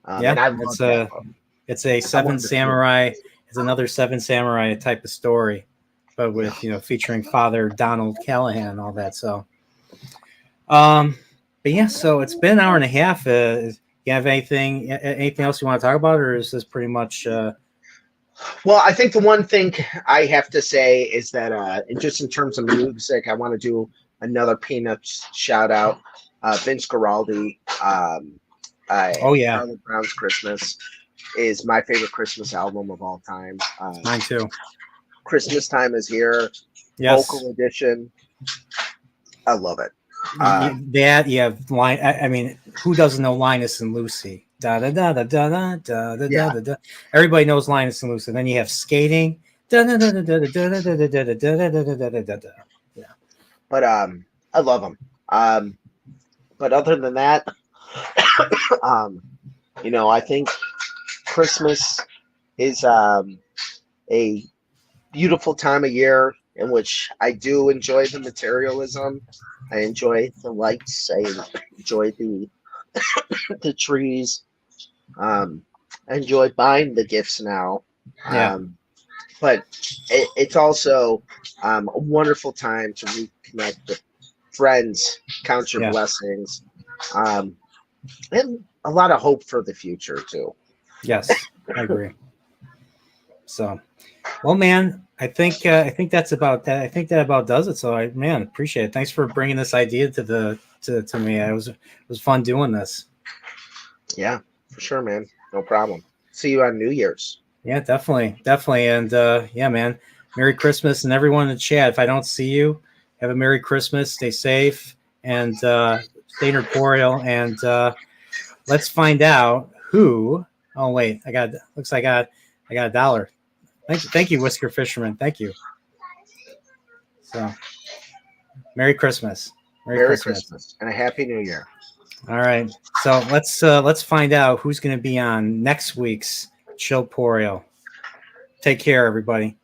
Yeah, and I love that book. It's a Seven Samurai. It's another Seven Samurai type of story, but with featuring Father Donald Callahan and all that. So, but yeah, so it's been an hour and a half. You have anything else you want to talk about, or is this pretty much? Well, I think the one thing I have to say is that just in terms of music, I want to do another Peanuts shout out. Vince Guaraldi, Oh yeah, Charlie Brown's Christmas is my favorite Christmas album of all time. mine too. Christmas Time Is Here, Yes. vocal edition. I love it. Line. I mean, who doesn't know Linus and Lucy? Da da da da da da da da da da. Everybody knows Linus and Lucy. Then you have skating. Da da da da da da da da da da da da da da. Yeah. But I love them. But other than that, I think Christmas is a beautiful time of year in which I do enjoy the materialism. I enjoy the lights. I enjoy the trees. I enjoy buying the gifts now. Yeah. But it's also a wonderful time to reconnect with friends, count your blessings, and a lot of hope for the future too. Yes, I agree. So, well, man, I think that's about that. I think that about does it. So, appreciate it. Thanks for bringing this idea to me. It was fun doing this. Yeah, for sure, man. No problem. See you on New Year's. Yeah, definitely. And yeah, man, Merry Christmas, and everyone in the chat. If I don't see you, have a Merry Christmas. Stay safe and stay Chillporeal. And let's find out who. Oh wait, I got $1. Thank you, Whisker Fisherman. Thank you. So, Merry Christmas. Merry Christmas and a Happy New Year. All right. So let's find out who's going to be on next week's Chillporeal. Take care, everybody.